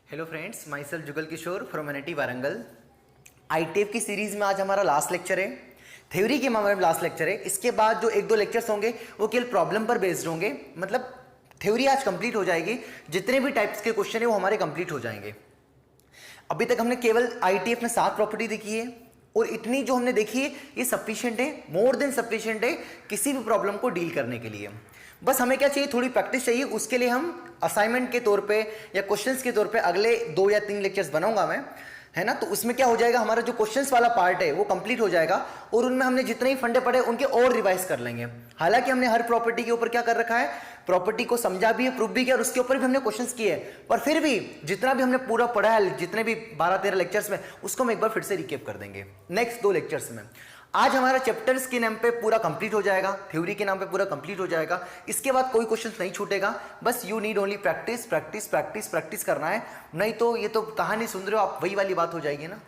Hello friends, my self Jugal Kishore from NIT Warangal. ITF की series में आज हमारा लास्ट लेक्चर है। थ्योरी के मामले में लास्ट लेक्चर है। इसके बाद जो एक दो लेक्चर्स होंगे वो केवल प्रॉब्लम पर बेस्ड होंगे। मतलब थ्योरी आज कंप्लीट हो जाएगी, जितने भी टाइप्स के क्वेश्चन है वो हमारे कंप्लीट हो जाएंगे। अभी तक हमने केवल आईटीएफ में 7 प्रॉपर्टी देखी है और इतनी जो हमने देखी है ये सफिशिएंट है, मोर देन सफिशिएंट है किसी भी प्रॉब्लम को डील करने के लिए। बस हमें क्या चाहिए, थोड़ी प्रैक्टिस चाहिए। उसके लिए हम असाइनमेंट के तौर पे या क्वेश्चंस के तौर पे अगले 2 या 3 लेक्चर्स बनाऊंगा मैं, है ना। तो उसमें क्या हो जाएगा, हमारा जो क्वेश्चंस वाला पार्ट है वो कंप्लीट हो जाएगा और उनमें हमने जितने ही फंडे पढ़े उनके और रिवाइज कर लेंगे। हालांकि हमने हर प्रॉपर्टी के ऊपर क्या कर रखा है, प्रॉपर्टी को समझा भी है, प्रूफ भी किया और उसके ऊपर भी हमने क्वेश्चंस किए हैं। पर फिर भी जितना भी हमने पूरा पढ़ा है, जितने भी 12-13 लेक्चर्स में, उसको हम एक बार फिर से रिकेप कर देंगे नेक्स्ट 2 लेक्चर्स में। आज हमारा चैप्टर्स के नाम पे पूरा कंप्लीट हो जाएगा, थ्योरी के नाम पे पूरा कंप्लीट हो जाएगा। इसके बाद कोई क्वेश्चन नहीं छूटेगा। बस you need only practice practice practice practice करना है, नहीं तो ये तो कहानी सुन रहे हो आप, वही वाली बात हो जाएगी ना।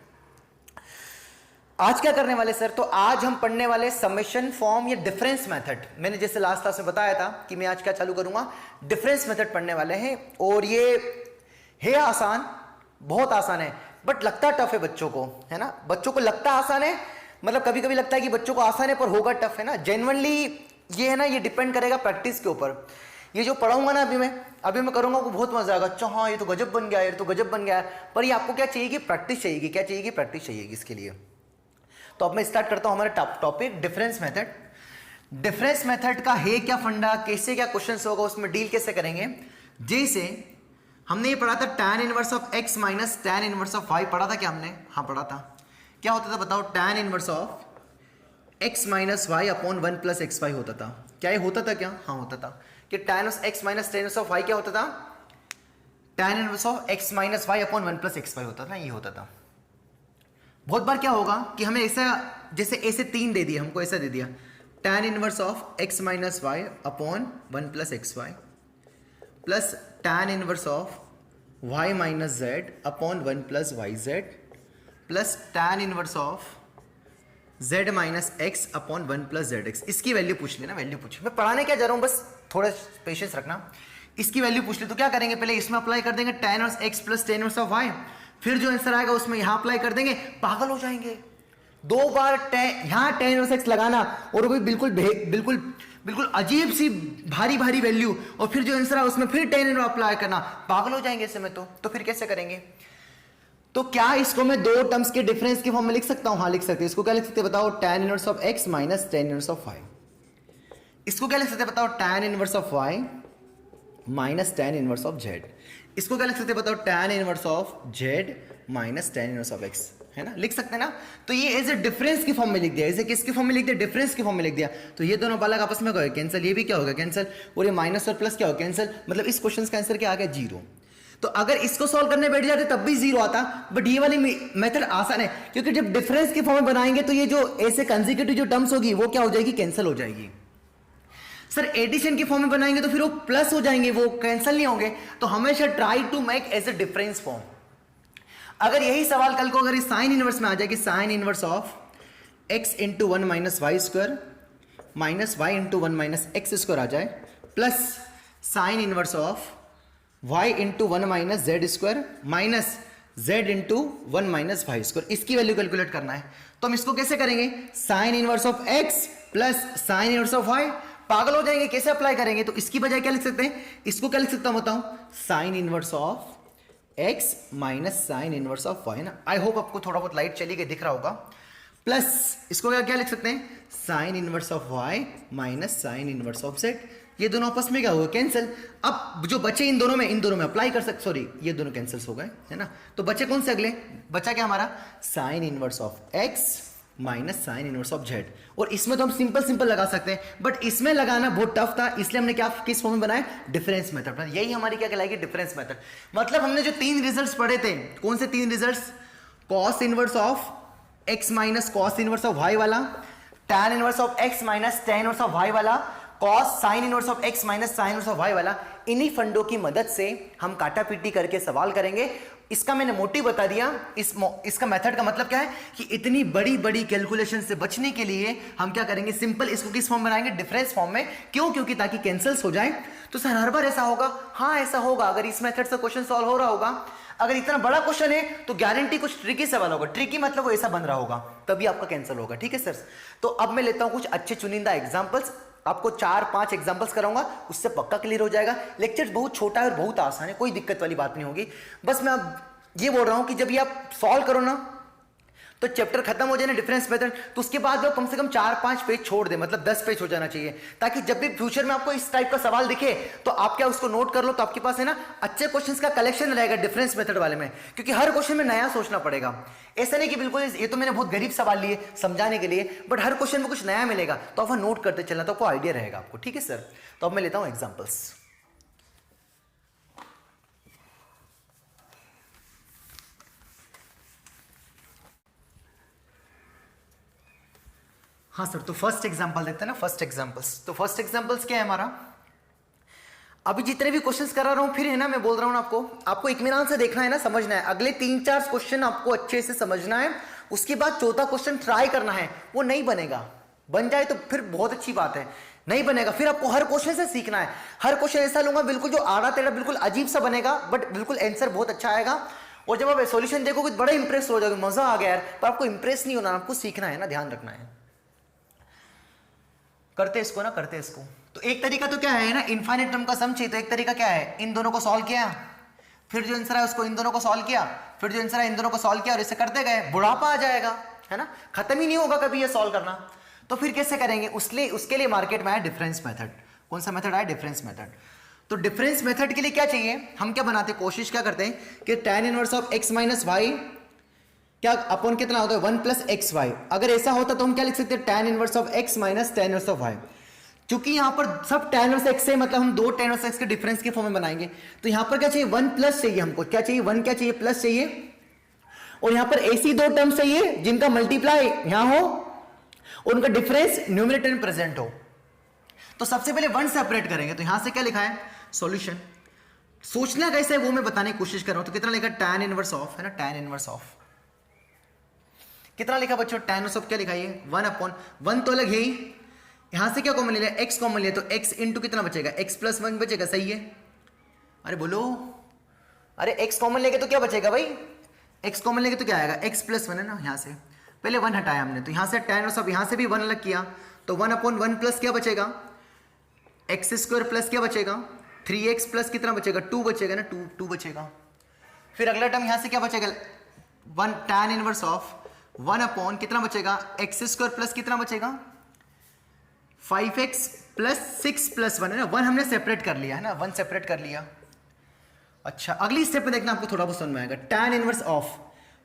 आज क्या करने वाले सर, तो आज हम पढ़ने वाले समेशन फॉर्म या डिफरेंस मेथड। मैंने जैसे लास्ट क्लास में बताया था कि मैं आज क्या चालू करूंगा, डिफरेंस मेथड पढ़ने वाले हैं। और ये है आसान, बहुत आसान है, बट लगता टफ है बच्चों को, है ना। बच्चों को लगता आसान है, मतलब कभी कभी लगता है कि बच्चों को आसान है पर होगा टफ, है ना। जेन्युइनली ये है ना, ये डिपेंड करेगा प्रैक्टिस के ऊपर। ये जो पढ़ाऊंगा ना अभी मैं करूंगा, आपको बहुत मजा आएगा। अच्छा हाँ, ये तो गजब बन गया, ये तो गजब बन गया। पर ये आपको क्या चाहिए कि प्रैक्टिस चाहिए, क्या चाहिए, प्रैक्टिस चाहिए इसके लिए। तो अब मैं स्टार्ट करता हूं हमारा topic difference method. Difference method का है क्या फंडा, कैसे क्या क्वेश्चन होगा, उसमें डील कैसे करेंगे। जैसे हमने ये पढ़ा था tan inverse of x minus tan inverse of y, पढ़ा था क्या हमने? हाँ पढ़ा था। क्या होता था बताओ, tan inverse of x minus y upon 1 plus x y होता था। क्या ये होता था क्या? हाँ होता था। कि tan of x minus tan inverse of y क्या होता था, tan inverse of x minus y upon 1 plus x y होता था, ये होता था। बहुत बार क्या होगा कि हमें ऐसा, जैसे ऐसे 3 दे दिया, हमको ऐसा दे दिया tan inverse of x minus y upon 1 plus x y plus tan inverse of y minus z upon 1 plus y z plus tan inverse of z minus x upon 1 plus z x. इसकी value पूछ लेना, value पूछ, मैं पढ़ाने क्या जा रहा हूं, बस थोड़ा पेशेंस रखना। इसकी वैल्यू पूछ ले तो क्या करेंगे, पहले इसमें अप्लाई कर देंगे tan inverse x plus tan inverse of y, फिर जो आंसर आएगा उसमें यहां अप्लाई कर देंगे। पागल हो जाएंगे, 2 बार यहां tan इनवर्स x लगाना और वो भी बिल्कुल बिल्कुल बिल्कुल अजीब सी भारी भारी वैल्यू, और फिर जो आंसर है उसमें फिर tan इनवर्स अप्लाई करना। पागल हो जाएंगे इसमें तो फिर कैसे करेंगे। तो क्या इसको मैं 2 टर्म्स के डिफरेंस के फॉर्म में लिख सकता हूं? हाँ लिख सकते हैं। इसको क्या लिख सकते हैं बताओ, tan inverse of x minus tan inverse of y। इसको क्या लिख सकते हैं बताओ, tan inverse of y minus tan inverse of z। इसको क्या लिख सकते हैं बताओ, tan inverse of z minus tan inverse of x, है ना, लिख सकते हैं ना। तो ये एज ए डिफरेंस के फॉर्म में लिख दिया, एज ए किसके फॉर्म में लिख दिया, डिफरेंस के फॉर्म में लिख दिया। तो ये दोनों बालक आपस में कैंसिल, ये भी क्या होगा कैंसिल, और ये माइनस और प्लस क्या होगा कैंसिल। मतलब इस क्वेश्चन का आंसर क्या आ गया, 0। तो अगर इसको सॉल्व करने बैठ जाते तब भी 0 आता, बट ये वाली मेथड आसान है क्योंकि जब डिफरेंस के फॉर्म में बनाएंगे तो ये जो ऐसे कंसेक्यूटिव जो टर्म्स होगी वो क्या हो जाएगी, कैंसिल हो जाएगी। सर एडिशन के फॉर्म में बनाएंगे तो फिर वो प्लस हो जाएंगे, वो कैंसिल नहीं होंगे। तो हमेशा try to make as a difference form. अगर यही सवाल कल को अगर इस साइन इनवर्स में आ जाए कि sine inverse of x into 1 minus Y square minus Y into 1 minus X square आ जाए, plus sine inverse of y into 1 minus Z square minus z into 1 minus Y square, इसकी value calculate करना है। तो हम इसको कैसे करेंगे, sine inverse of x plus sine inverse of y। पागल हो जाएंगे, कैसे अप्लाई करेंगे। तो इसकी बजाय क्या लिख सकते हैं, इसको क्या लिख सकता हूं बताऊं, sign inverse of x minus sign inverse of y, ना। आई होप आपको थोड़ा बहुत लाइट चली गई, दिख रहा होगा। प्लस इसको क्या लिख सकते हैं, sign inverse of y minus sign inverse of z। ये दोनों आपस में क्या होगा, कैंसिल। अब जो बचे इन दोनों में अप्लाई कर सकते, सॉरी ये दोनों कैंसिल हो गए, है ना। तो बचे कौन से अगले, बचा क्या हमारा, sign inverse of x minus sign inverse of z। और इसमें तो हम सिंपल लगा सकते हैं, बट इसमें लगाना बहुत टफ था, इसलिए हमने क्या किस फॉर्म में बनाया, डिफरेंस मेथड। यही हमारी क्या कहलाएगी, डिफरेंस मेथड। मतलब हमने जो 3 रिजल्ट्स पढ़े थे, कौन से 3 results, cos inverse of x minus cos inverse of y वाला, tan inverse of x minus tan inverse of y वाला, cos sine inverse of x minus sign inverse of y वाला। इन्हीं फंडों की मदद से हम काटा पीटी करके सवाल करेंगे। इसका मैंने मोटिव बता दिया। इसका मेथड का मतलब क्या है कि इतनी बड़ी बड़ी कैलकुलेशन से बचने के लिए हम क्या करेंगे, सिंपल इसको किस फॉर्म बनाएंगे, डिफरेंस फॉर्म में। क्यों? क्योंकि ताकि कैंसिल्स हो जाए। तो सर हर बार ऐसा होगा? हाँ ऐसा होगा। अगर इस मेथड से क्वेश्चन सॉल्व हो रहा होगा, अगर इतना बड़ा क्वेश्चन है तो गारंटी कुछ ट्रिकी सवाल होगा, ट्रिकी मतलब वो ऐसा बन रहा होगा, तभी आपका कैंसिल होगा। ठीक है सर, तो अब मैं लेता हूं कुछ अच्छे चुनिंदा एग्जांपल्स, आपको 4-5 एग्जांपल्स कराऊंगा, उससे पक्का क्लियर हो जाएगा। लेक्चर बहुत छोटा है और बहुत आसान है, कोई दिक्कत वाली बात नहीं होगी। बस मैं अब ये बोल रहा हूं कि जब ये आप सॉल्व करो ना तो चैप्टर खत्म हो जाए ना डिफरेंस मेथड, तो उसके बाद वो कम से कम 4-5 पेज छोड़ दे, मतलब 10 पेज हो जाना चाहिए, ताकि जब भी फ्यूचर में आपको इस टाइप का सवाल दिखे तो आप क्या उसको नोट कर लो, तो आपके पास है ना अच्छे क्वेश्चंस का कलेक्शन रहेगा डिफरेंस मेथड वाले में, क्योंकि हर क्वेश्चन में नया सोचना पड़ेगा। ऐसा नहीं कि बिल्कुल ये तो मैंने बहुत गरीब सवाल लिए समझाने के लिए, बट हर क्वेश्चन में कुछ नया मिलेगा, तो आप नोट करते चलना, तो आपको आइडिया रहेगा आपको। ठीक है सर, तो अब मैं लेता हूं एग्जाम्पल्स। हाँ सर, तो फर्स्ट एग्जांपल देखते हैं ना, फर्स्ट एग्जांपल्स। तो फर्स्ट एग्जांपल्स क्या है हमारा, अभी जितने भी क्वेश्चंस करा रहा हूं फिर है ना, मैं बोल रहा हूं ना आपको इत्मीनान से देखना है ना, समझना है। अगले 3-4 क्वेश्चन आपको अच्छे से समझना है, उसके बाद चौथा क्वेश्चन ट्राई करना है। वो नहीं बनेगा, बन जाए तो फिर बहुत अच्छी बात है, नहीं बनेगा फिर आपको हर क्वेश्चन से सीखना है। हर क्वेश्चन ऐसा लूंगा बिल्कुल जो आड़ा टेढ़ा बिल्कुल अजीब सा बनेगा, बट बिल्कुल आंसर बहुत अच्छा आएगा, और जब आप सॉल्यूशन देखोगे बड़े इंप्रेस हो जाओगे, मजा आ गया यार। पर आपको इंप्रेस नहीं होना, आपको सीखना है ना, ध्यान रखना है। करते इसको ना, करते इसको। तो एक तरीका तो क्या है ना, इनफाइनाइट टर्म का सम चाहिए, तो एक तरीका क्या है, इन दोनों को सॉल्व किया, फिर जो आंसर है उसको इन दोनों को सॉल्व किया, फिर जो आंसर है इन दोनों को सॉल्व किया, और इसे करते गए, बुढ़ापा आ जाएगा, है ना, खत्म ही नहीं होगा कभी ये सॉल्व करना। तो फिर कैसे करेंगे, उसके लिए मार्केट में आया डिफरेंस मेथड। कौन सा मेथड आया, डिफरेंस मेथड। तो डिफरेंस मेथड के लिए क्या चाहिए, हम क्या बनाते हैं, कोशिश क्या करते हैं कि tan inverse of x minus y क्या अपॉन कितना होता है 1 प्लस एक्स वाई। अगर ऐसा होता तो हम क्या लिख सकते हैं, tan inverse of x minus tan inverse of y। क्योंकि यहां पर सब tan इनवर्स x है, मतलब हम दो tan इनवर्स x के डिफरेंस के फॉर्म में बनाएंगे। तो यहां पर क्या चाहिए, 1 प्लस चाहिए हमको, क्या चाहिए, 1 क्या चाहिए, प्लस चाहिए, और यहां पर ऐसी दो टर्म्स चाहिए जिनका मल्टीप्लाई यहां हो और उनका डिफरेंस न्यूमरेटर में प्रेजेंट हो। तो सबसे पहले 1 सेपरेट करेंगे, तो यहां से क्या लिखा है, सॉल्यूशन। सोचना कैसे है वो मैं बताने की कोशिश कर रहा हूं। तो कितना लिखा, tan इनवर्स ऑफ, है ना, tan इनवर्स ऑफ कितना लिखा बच्चों, tan इनवर्स ऑफ क्या लिखा है, 1 अपॉन 1 तो अलग है ही, यहां से क्या कॉमन ले लिया, x कॉमन लिया, तो x इंटू कितना बचेगा, x प्लस 1 बचेगा, सही है। अरे बोलो, अरे x कॉमन लेके तो क्या बचेगा भाई, x कॉमन लेके तो क्या आएगा, x प्लस 1 है ना, यहां से पहले 1 हटाया हमने, तो यहां से tan इनवर्स ऑफ यहां से भी 1 अलग किया, तो 1 अपॉन 1 प्लस क्या बचेगा, एक्स स्क्वायर प्लस क्या बचेगा, 3x प्लस कितना बचेगा, 2 बचेगा ना, 2 बचेगा। फिर अगला टर्म यहां से क्या बचेगा, 1 tan इनवर्स ऑफ 1 अपॉन कितना बचेगा, एक्स स्क्वायर प्लस कितना बचेगा, 5x प्लस 6 प्लस 1 है ना, 1 हमने सेपरेट कर लिया है ना, 1 सेपरेट कर लिया। अच्छा, अगली स्टेप में देखना, आपको थोड़ा बहुत समझ में आएगा। tan इनवर्स ऑफ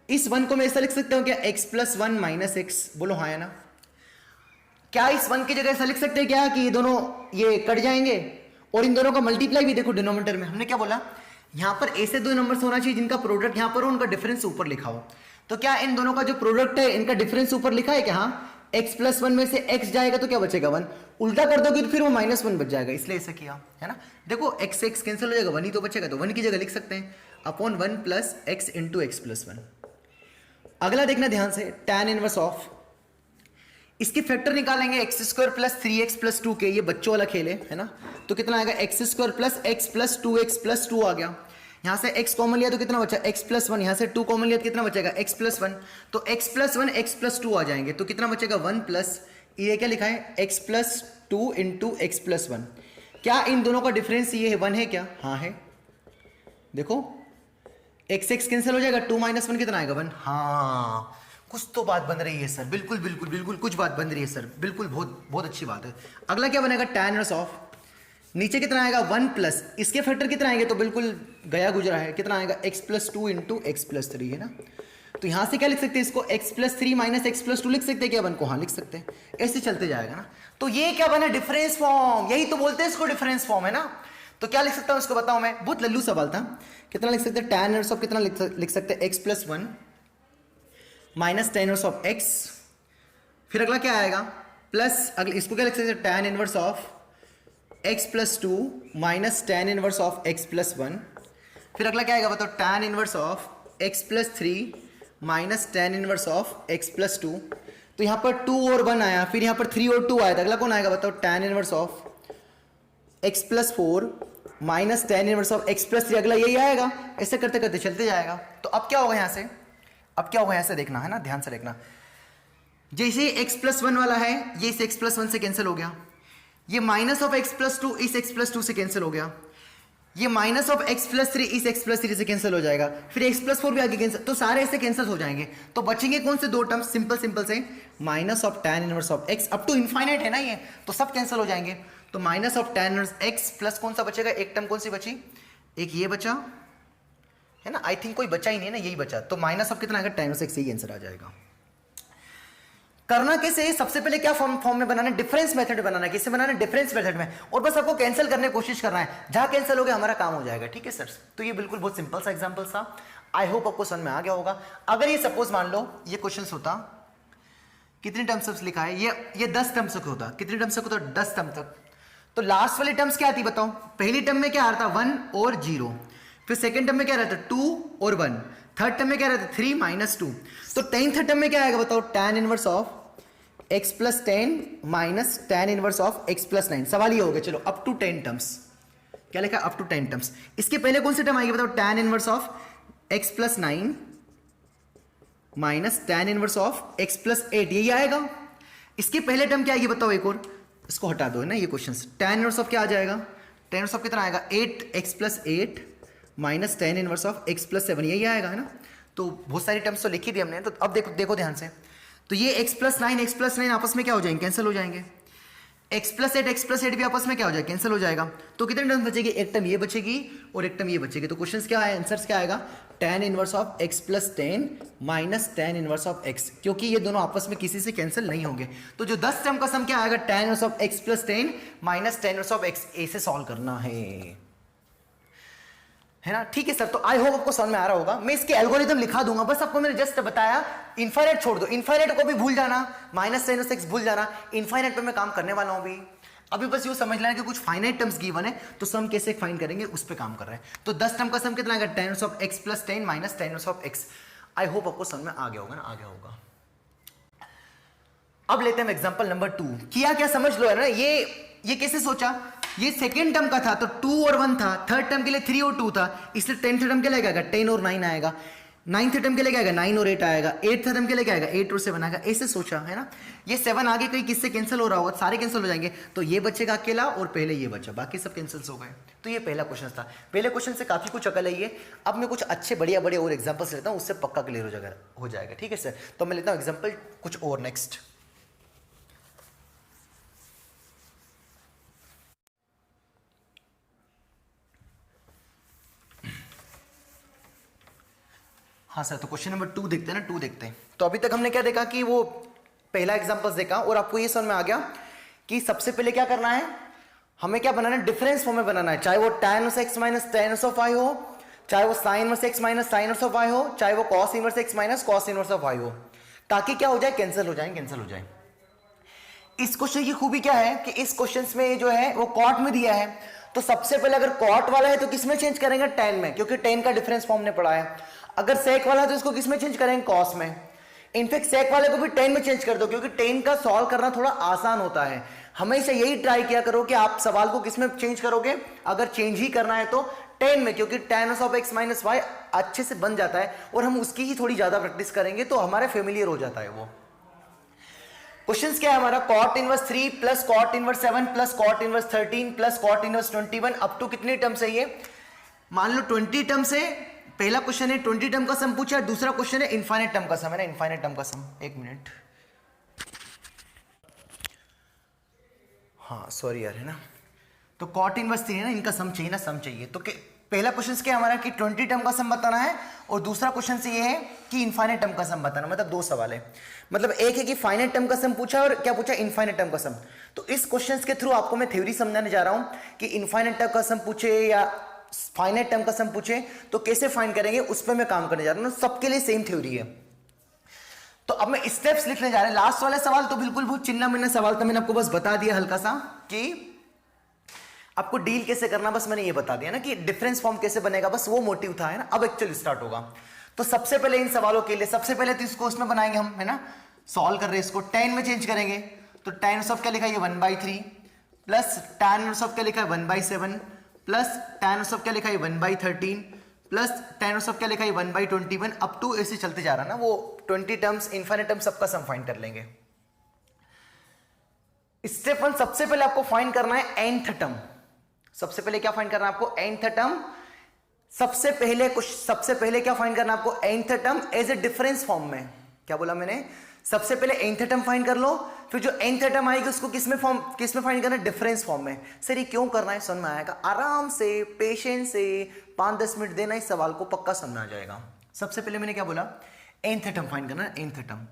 इस 1 को मैं ऐसा लिख सकता हूं क्या, x प्लस 1 माइनस x, बोलो हाँ है ना। क्या इस 1 की जगह ऐसा लिख सकते हैं क्या कि ये दोनों ये कट जाएंगे और इन दोनों का मल्टीप्लाई भी देखो डिनोमिनेटर में, हमने क्या बोला, यहां पर ऐसे दो नंबर्स होना चाहिए जिनका प्रोडक्ट यहां पर हो, उनका डिफरेंस ऊपर लिखा हो। तो क्या इन दोनों का जो प्रोडक्ट है इनका डिफरेंस ऊपर लिखा है क्या, हाँ, x प्लस 1 में से x जाएगा तो क्या बचेगा 1, उल्टा कर दोगे तो फिर वो -1 बच जाएगा, इसलिए ऐसा किया है ना। देखो x से x कैंसिल हो जाएगा, 1 ही तो बचेगा, तो 1 की जगह लिख सकते हैं upon 1 plus x into x plus 1। अगला देखना ध्यान से, tan इनवर्स ऑफ, इसके फैक्टर निकालेंगे x square plus 3x plus 2 के, ये बच्चों वाला खेल है ना। तो कितना आएगा, x square plus x plus 2x plus 2 आ गया, यहां से x कॉमन लिया तो कितना बचा, x प्लस 1, यहां से 2 कॉमन लिया तो कितना बचेगा, x प्लस 1, तो x प्लस 1 x प्लस 2 आ जाएंगे, तो कितना बचेगा 1 प्लस, ये क्या लिखा है, x plus 2 into x plus 1। क्या इन दोनों का डिफरेंस ये है 1 है क्या, हाँ है, देखो x x कैंसिल हो जाएगा, 2 माइनस 1 कितना आएगा 1, हाँ कुछ तो बात बन रही है सर, बिल्कुल बिल्कुल बिल्कुल कुछ बात बन रही है सर, बिल्कुल बहुत बहुत अच्छी बात है। अगला क्या बनेगा, tan इनवर्स ऑफ, नीचे कितना आएगा 1 प्लस, इसके फैक्टर कितना आएंगे, तो बिल्कुल गया गुजरा है, कितना आएगा x plus 2 into x plus 3 है ना। तो यहां से क्या लिख सकते हैं इसको, x plus 3 minus x plus 2 लिख सकते हैं क्या 1 को, हाँ लिख सकते हैं, ऐसे चलते जाएगा ना। तो ये क्या बना, डिफरेंस फॉर्म, यही तो बोलते हैं इसको, डिफरेंस फॉर्म है ना। तो क्या लिख सकता हूं इसको बताओ, मैं बहुत लल्लू सवाल था, कितना लिख सकते हैं, tan इनवर्स ऑफ कितना लिख सकते हैं, x plus 1 minus tan inverse of x, फिर अगला क्या आएगा प्लस, अगला इसको क्या लिख सकते हैं, tan inverse of x plus 2 minus tan inverse of x plus 1, फिर अगला क्या आएगा बताओ, tan inverse of x plus 3 minus tan inverse of x plus 2। तो यहां पर 2 और 1 आया, फिर यहां पर 3 और 2 आया था, अगला कौन आएगा बताओ, tan inverse of x plus 4 minus tan inverse of x plus 3, अगला यही आएगा, ऐसे करते करते चलते जाएगा। तो अब क्या होगा यहाँ से, अब क्या होगा यहाँ से देखना है ना, ध्यान से देखना। जैसे एक्स प्लस 1 वाला है, ये इस एक्स प्लस 1 से कैंसिल हो गया, ये माइनस ऑफ एक्स प्लस 2 इस एक्स प्लस 2 से कैंसिल हो गया, ये माइनस ऑफ एक्स प्लस 3 इस एक्स प्लस 3 से कैंसिल हो जाएगा, फिर एक्स प्लस 4 भी आगे कैंसिल, तो सारे ऐसे कैंसिल हो जाएंगे। तो बचेंगे कौन से दो टर्म्स, सिंपल सिंपल से, minus of tan inverse of x, up to infinite है ना ये, तो सब कैंसिल हो जाएंगे। तो minus of tan inverse x plus कौन सा बचेगा, एक टर्म कौन सी बची, एक ये बचा है ना, आई थिंक कोई बचा ही नहीं है ना, यही बचा। तो माइनस ऑफ कितना आएगा, tan इनवर्स x, यही आंसर आ जाएगा। करना कैसे, सबसे पहले क्या फॉर्म में बनाना है, डिफरेंस मेथड में बनाना है। किससे बनाना है, डिफरेंस मेथड में, और बस आपको कैंसिल करने की कोशिश करना है, जहां कैंसिल हो गया हमारा काम हो जाएगा। ठीक है सर, तो ये बिल्कुल बहुत सिंपल सा एग्जांपल था, आई होप आपको समझ में आ गया होगा। अगर ये सपोज मान लो ये क्वेश्चन होता, कितने टर्म्स लिखा है, ये 10 टर्म्स तक होता, कितने टर्म्स तक होता, 10 टर्म तक। तो लास्ट वाली टर्म्स क्या आती बताओ, पहली टर्म में क्या आ रहा था, 1 और 0, फिर सेकेंड टर्म में क्या रहता, 2 और 1, थर्ड टर्म में क्या रहता, 3 माइनस 2, तो 10th टर्म में क्या आएगा बताओ, tan inverse of x plus 10 minus tan inverse of x plus 9। सवाल ये हो गया, चलो अप टू 10 टर्म्स, क्या लिखा, अप टू 10 टर्म्स। इसके पहले कौन सी टर्म आएगी बताओ, tan inverse of x plus 9 minus tan inverse of x plus 8, यही आएगा। इसके पहले टर्म क्या आएगी बताओ, एक और, इसको हटा दो है ना ये क्वेश्चन, tan इनवर्स ऑफ क्या आ जाएगा, tan इनवर्स ऑफ कितना आएगा, 8x plus 8 minus tan inverse of x plus 7, यही आएगा है ना। तो बहुत सारी टर्म्स तो लिखी थी हमने, तो अब देखो ध्यान से, तो ये x प्लस 9 आपस में क्या हो जाएंगे, कैंसिल हो जाएंगे, x प्लस 8 भी आपस में क्या हो जाएगा, कैंसिल हो जाएगा। तो कितने टर्म बचेगी, एक टर्म ये बचेगी और एक टर्म ये बचेगी। तो क्वेश्चन क्या है, आंसर क्या आएगा, tan inverse of x plus 10 minus tan inverse of x, क्योंकि ये दोनों आपस में किसी से कैंसिल नहीं होंगे। तो जो 10 टर्म का सम क्या आएगा, tan inverse of x plus 10 minus tan inverse of x, ऐसे सॉल्व करना है ना। ठीक है सर, तो आई होप आपको समझ में आ रहा होगा। मैं इसके एल्गोरिथम लिखा दूंगा, बस आपको मैंने जस्ट बताया, इनफाइनाइट छोड़ दो, इनफाइनाइट को भी भूल जाना, माइनस tan x भूल जाना, इनफाइनाइट पे मैं काम करने वाला हूं अभी बस ये समझ लेना कि कुछ फाइनाइट टर्म्स गिवन है, तो सम कैसे फाइंड करेंगे उस पे काम कर रहे हैं। तो 10 टर्म का सम कितना आएगा, tan of x plus 10 minus tan of x। I hope आपको समझ में आ गया होगा ना, आ गया होगा। अब लेते हैं एग्जांपल नंबर 2। किया क्या समझ लो है ना, ये कैसे सोचा, ये सेकेंड टर्म का था तो 2 और 1 था, थर्ड टर्म के लिए 3 और 2 था, इसलिए 10th टर्म के लिए आएगा 10 और 9 आएगा, 9th टर्म के लिए आएगा 9 और 8 आएगा, 8th टर्म के लिए आएगा 8 और 7 आएगा, ऐसे सोचा है ना। ये 7 आगे कहीं किससे कैंसिल हो रहा होगा, सारे कैंसिल हो जाएंगे, तो ये बचेगा अकेला और पहले ये बचा, बाकी सब कैंसिल हो गए। तो ये पहला क्वेश्चन था, पहले क्वेश्चन से काफी कुछ अकल है ये। अब मैं कुछ अच्छे बढ़िया बड़े और एग्जाम्पल्स लेता हूँ, उससे पक्का क्लियर हो जाएगा। ठीक है सर, तो मैं लेता हूँ एग्जाम्पल कुछ और नेक्स्ट। हाँ सर, तो क्वेश्चन नंबर 2 देखते हैं ना, 2 देखते हैं। तो अभी तक हमने क्या देखा कि वो पहला एग्जांपल्स देखा और आपको ये समझ में आ गया कि सबसे पहले क्या करना है, हमें क्या बनाना है, डिफरेंस फॉर्म में बनाना है, चाहे वो tan x minus tan of y हो, चाहे वो sin x minus sin of y हो, चाहे वो cos x minus cos of y हो, ताकि क्या हो जाए, कैंसिल हो जाए। इस क्वेश्चन की खूबी क्या है कि इस क्वेश्चन में जो है वो कॉट में दिया है, तो सबसे पहले अगर कॉट वाला है तो किसमें चेंज करेंगे, tan में, क्योंकि tan का डिफरेंस फॉर्म ने पढ़ा है। अगर सेक वाला है तो इसको किसमें चेंज करेंगे, कॉस में। इनफैक्ट सेक वाले को भी tan में चेंज कर दो, क्योंकि tan का सॉल्व करना थोड़ा आसान होता है। हमेशा यही ट्राई किया करो कि आप सवाल को किसमें चेंज करोगे, अगर चेंज ही करना है तो tan में, क्योंकि tan of x minus y अच्छे से बन जाता है और हम उसकी ही थोड़ी ज्यादा प्रैक्टिस करेंगे तो हमारे फेमिलियर हो जाता है वो। क्वेश्चन क्या है हमारा, cot inverse 3 plus cot inverse 7 plus cot inverse 13 plus cot inverse 21 up to कितने टर्म्स है ये, मान लो 20 टर्म्स है। पहला क्वेश्चन है 20 टर्म का सम पूछा, दूसरा क्वेश्चन है इनफाइनाइट टर्म का सम, है ना, इनफाइनाइट टर्म का सम। एक मिनट, हाँ सॉरी यार, है ना। तो cot इनवर्स 3 है ना, इनका सम चाहिए ना, सम चाहिए। तो पहला क्वेश्चन क्या हमारा कि 20 टर्म का सम बताना है, और दूसरा क्वेश्चन से ये है कि इनफाइनाइट टर्म का सम बताना। मतलब दो सवाल है, मतलब एक है कि फाइनाइट टर्म का सम पूछा और क्या पूछा, इनफाइनाइट टर्म का सम। तो इस क्वेश्चन के थ्रू आपको मैं थ्योरी समझाने जा रहा हूं कि इनफाइनाइट टर्म का सम पूछे या फाइनाइट टर्म का सम पूछे तो कैसे फाइंड करेंगे, उस पर मैं काम करने जा रहा हूं। सबके लिए सेम थ्योरी है। तो अब मैं स्टेप्स लिखने जा रहा हूं। लास्ट वाले सवाल तो बिल्कुल बहुत चिन्ना मिन्ना सवाल था, मैंने आपको बस बता दिया हल्का सा कि आपको डील कैसे करना, बस मैंने ये बता दिया ना कि डिफरेंस फॉर्म कैसे बनेगा, बस वो मोटिव था, है ना। अब एक्चुअल स्टार्ट होगा। तो सबसे पहले इन सवालों के लिए सबसे पहले तो इसको उसमें बनाएंगे हम, है ना, सॉल्व कर रहे हैं इसको, tan में चेंज करेंगे। तो tan ऑफ क्या लिखा है, 1/3 प्लस tan ऑफ क्या लिखा है, 1/7 प्लस tan ऑफ सब क्या लिखा है 1/13 प्लस tan ऑफ सब क्या लिखा है 1/21 अप टू ऐसे चलते जा रहा है ना, वो 20 टर्म्स इनफाइनाइट टर्म्स सबका सम फाइंड कर लेंगे। स्टेप 1 सबसे पहले आपको फाइंड करना है nth टर्म। सबसे पहले क्या फाइंड करना है आपको nth टर्म। सबसे पहले क्या फाइंड करना है आपको nth term as a difference form में। क्या बोला मैंने? सबसे पहले nth टर्म फाइंड कर लो, फिर जो nth टर्म आएगी उसको किसमें फाइंड करना है? डिफरेंस फॉर्म में। सर ये क्यों करना है समझ में आएगा, आराम से पेशेंस से 5-10 मिनट देना, इस सवाल को पक्का समझ आ जाएगा। सबसे पहले मैंने क्या बोला? nth टर्म फाइंड करना है, nth टर्म।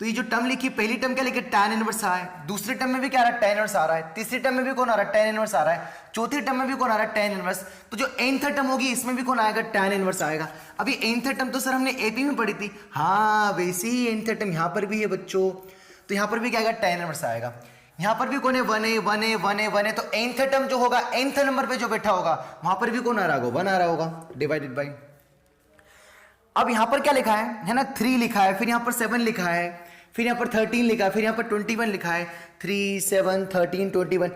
तो ये जो टर्म लिखी, पहली टर्म क्या लिखी? tan इनवर्स आ रहा है, दूसरे टर्म में भी क्या आ रहा है? tan इनवर्स आ रहा है, तीसरी टर्म में भी कौन आ रहा है? tan इनवर्स आ रहा है, चौथी टर्म में भी कौन आ रहा है? tan inverse. तो जो nth टर्म होगी इसमें भी कौन आएगा? tan इनवर्स आएगा। अभी nth टर्म तो सर हमने एपी में पढ़ी थी, हाँ वैसे ही nth टर्म यहाँ पर भी है बच्चों, तो यहाँ पर भी क्या आएगा? tan इनवर्स आएगा। यहाँ पर भी कौन है? 1 है, तो nth टर्म जो होगा, nth नंबर पे जो बैठा होगा वहां पर भी कौन आ रहा होगा? 1 आ रहा होगा, डिवाइडेड बाई। अब यहाँ पर क्या लिखा है ना? 3 लिखा है, फिर यहाँ पर 7 लिखा है, फिर यहाँ पर 13 लिखा है, फिर यहाँ पर 21 लिखा है, 3, 7, 13, 21।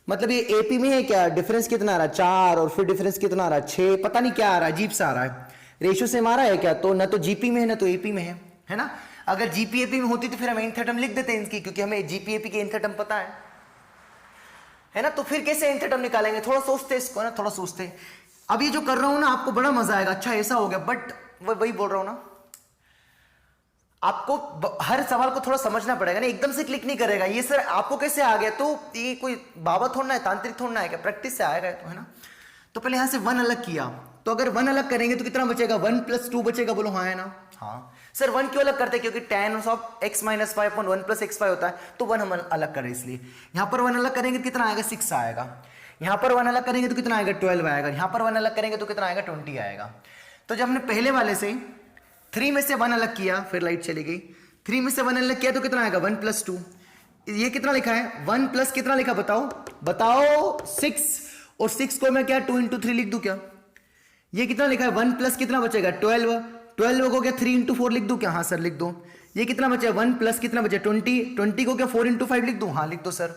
मतलब ये एपी में है क्या? डिफरेंस कितना आ रहा है? 4, और फिर डिफरेंस कितना आ रहा है? 6, पता नहीं क्या आ रहा है, अजीब सा आ रहा है। रेशियो से मारा है क्या? तो ना तो जीपी में है ना तो एपी में है ना। अगर जीपी एपी में होती तो फिर हम nth टर्म लिख देते हैं इनकी, क्योंकि हमें जीपी एपी के nth टर्म पता है ना। तो फिर कैसे nth टर्म निकालेंगे? थोड़ा सोचते इसको ना, थोड़ा सोचते। अब ये जो कर रहा हूं ना आपको बड़ा मजा आएगा, अच्छा ऐसा हो गया, बट वही बोल रहा हूं ना, आपको हर सवाल को थोड़ा समझना पड़ेगा ना, एकदम से क्लिक नहीं करेगा ये सर आपको कैसे आ गया। तो ये कोई बाबा थोड़ना है, तांत्रिक थोड़ना है क्या, प्रैक्टिस से आएगा तो, है ना। तो पहले यहां से 1 अलग किया, तो अगर 1 अलग करेंगे तो कितना बचेगा? 1 + 2 बचेगा, बोलो हाँ है ना। हाँ सर 1 क्यों अलग करते हैं? क्योंकि tan ऑफ x - 5 1 + x5 होता है, तो 1 हम अलग करें इसलिए। यहां पर 1 अलग करेंगे तो कितना आएगा? 6 आएगा। यहां पर 1 अलग करेंगे तो कितना आएगा? 12 आएगा। यहां पर 1 अलग करेंगे तो कितना आएगा? 20 आएगा। तो जब हमने पहले वाले से 3 में से 1 अलग किया, फिर लाइट चली गई, 3 में से 1 अलग किया तो कितना आएगा? 1 + 2। ये कितना लिखा है? 1 प्लस कितना लिखा बताओ 6, और 6 को मैं क्या 2 × 3 लिख दूं क्या? ये कितना लिखा है? 1 प्लस कितना बचेगा? 12 को क्या 3 × 4 लिख दूं क्या? हाँ सर लिख दो। ये कितना बचा? 1 प्लस कितना बचा? 20 को क्या 4 × 5 लिख दूं? हाँ लिख दो सर।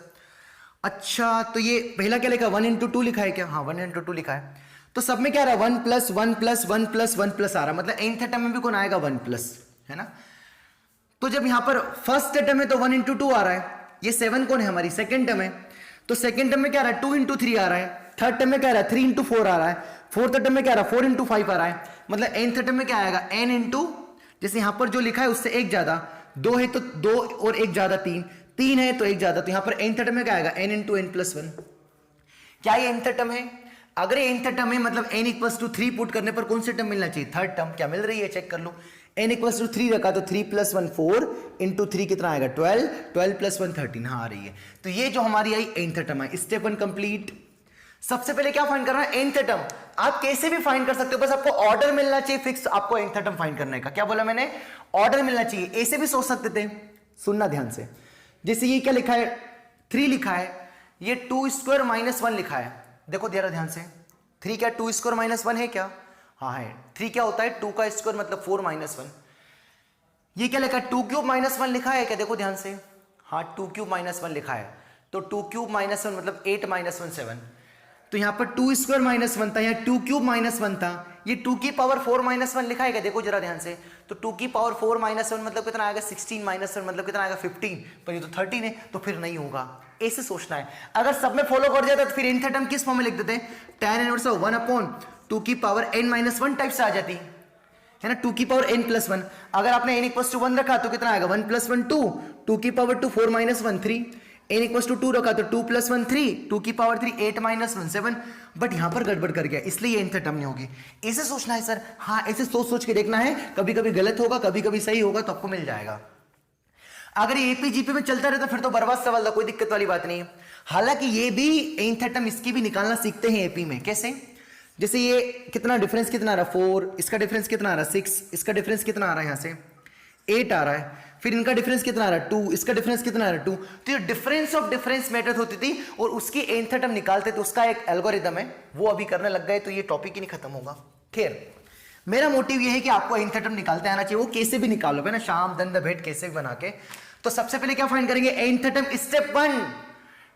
अच्छा तो ये पहला क्या लिखा? 1 × 2 लिखा है क्या? हाँ 1 × 2 लिखा है। तो सब में क्या आ रहा है? 1 + 1 + 1 + 1 + आ रहा, मतलब nth टर्म में भी कौन आएगा? 1+, है ना। तो जब यहां पर फर्स्ट टर्म है तो 1 × 2 आ रहा है, ये 7 कौन है? हमारी सेकंड टर्म है, तो सेकंड टर्म में क्या आ रहा है? 2 × 3 आ रहा है। थर्ड टर्म में क्या आ रहा है? 3 × 4 आ रहा है। फोर्थ टर्म में क्या आ रहा है? 4 × 5 आ रहा है। मतलब nth टर्म में क्या आएगा? n × जैसे यहां पर जो लिखा है उससे एक ज्यादा, 2 है तो 2 और एक ज्यादा 3 है तो एक ज्यादा, तो यहां पर nth टर्म में क्या आएगा? n × n + 1। क्या ये nth टर्म है? अगर ये nth टर्म है मतलब n = 3 पुट करने पर कौन सी टर्म मिलना चाहिए? Third term. क्या मिल रही है? चेक कर लो। n = 3 रखा तो 3 + 1 4 × 3 कितना आएगा? 12 + 1 13। हाँ आ रही है। तो ये जो हमारी आई nth टर्म है। Step 1 complete. सबसे पहले क्या फाइंड करना है? nth term. आप कैसे भी फाइंड कर सकते हो, बस आपको ऑर्डर मिलना चाहिए फिक्स, आपको nth टर्म फाइंड करने का। क्या बोला मैंने? ऑर्डर मिलना चाहिए। ऐसे भी सोच सकते थे, सुनना ध्यान से। जैसे ये क्या लिखा है? 3 लिखा है, ये 2² - 1 लिखा है। देखो जरा ध्यान से, 3 क्या 2² - 1 है क्या? हाँ है। 3 क्या होता है? 2 का स्क्वायर मतलब 4 - 1। ये क्या लिखा है? 2³ - 1 लिखा है क्या? देखो ध्यान से, हाँ 2³ - 1 लिखा है, तो 2³ - 1 मतलब 8 - 1 7। तो यहां पर 2² - 1 था, यहाँ 2³ - 1 था, ये 2 की पावर 4 - 1 लिखा है क्या? देखो जरा ध्यान से, तो 2 की पावर 4 - 1 मतलब कितना आएगा? 16 - 1 मतलब कितना आएगा? 15। पर ये तो 13 है, तो फिर नहीं होगा। ऐसे सोचना है। अगर सब में फॉलो कर जाता तो फिर nth टर्म किस फॉर्म में लिख देते हैं? tan इनवर्स ऑफ 1/2 की पावर n - 1 टाइप से आ जाती है ना, 2 की पावर n + 1। अगर आपने n = 1 रखा तो कितना आएगा? 1 + 1 2, 2 की पावर 2 4 - 1 3, n = 2 रखा तो 2 + 1 3, 2 की पावर 3 8 - 1 7। बट यहां पर गड़बड़ कर गया, इसलिए ये nth टर्म नहीं होगी। ऐसे सोचना है सर, हाँ ऐसे सोच के देखना है, कभी कभी गलत होगा कभी कभी सही होगा, तो आपको मिल जाएगा। अगर ये एपी जीपी में चलता रहता फिर तो बर्बाद सवाल था, कोई दिक्कत वाली बात नहीं है। हालांकि ये भी nth टर्म इसकी भी निकालना सीखते हैं एपी में। कैसे? जैसे ये कितना डिफरेंस कितना आ रहा है? 4, इसका डिफरेंस कितना आ रहा है? 6, इसका डिफरेंस कितना आ रहा है? यहां से 8 आ रहा है। फिर इनका डिफरेंस कितना आ रहा है? 2, इसका डिफरेंस कितना आ रहा है? 2। तो ये डिफरेंस ऑफ डिफरेंस मेथड होती थी और उसकी nth टर्म निकालते थे, उसका एक एल्गोरिदम है, वो अभी करने लग गए, तो ये टॉपिक ही नहीं खत्म होगा। खैर मेरा मोटिव ये है कि आपको nth टर्म निकालते आना चाहिए, वो कैसे भी निकालो ना, शाम दंड भेंट कैसे भी बना के। तो सबसे पहले क्या फाइंड करेंगे? nth term. स्टेप 1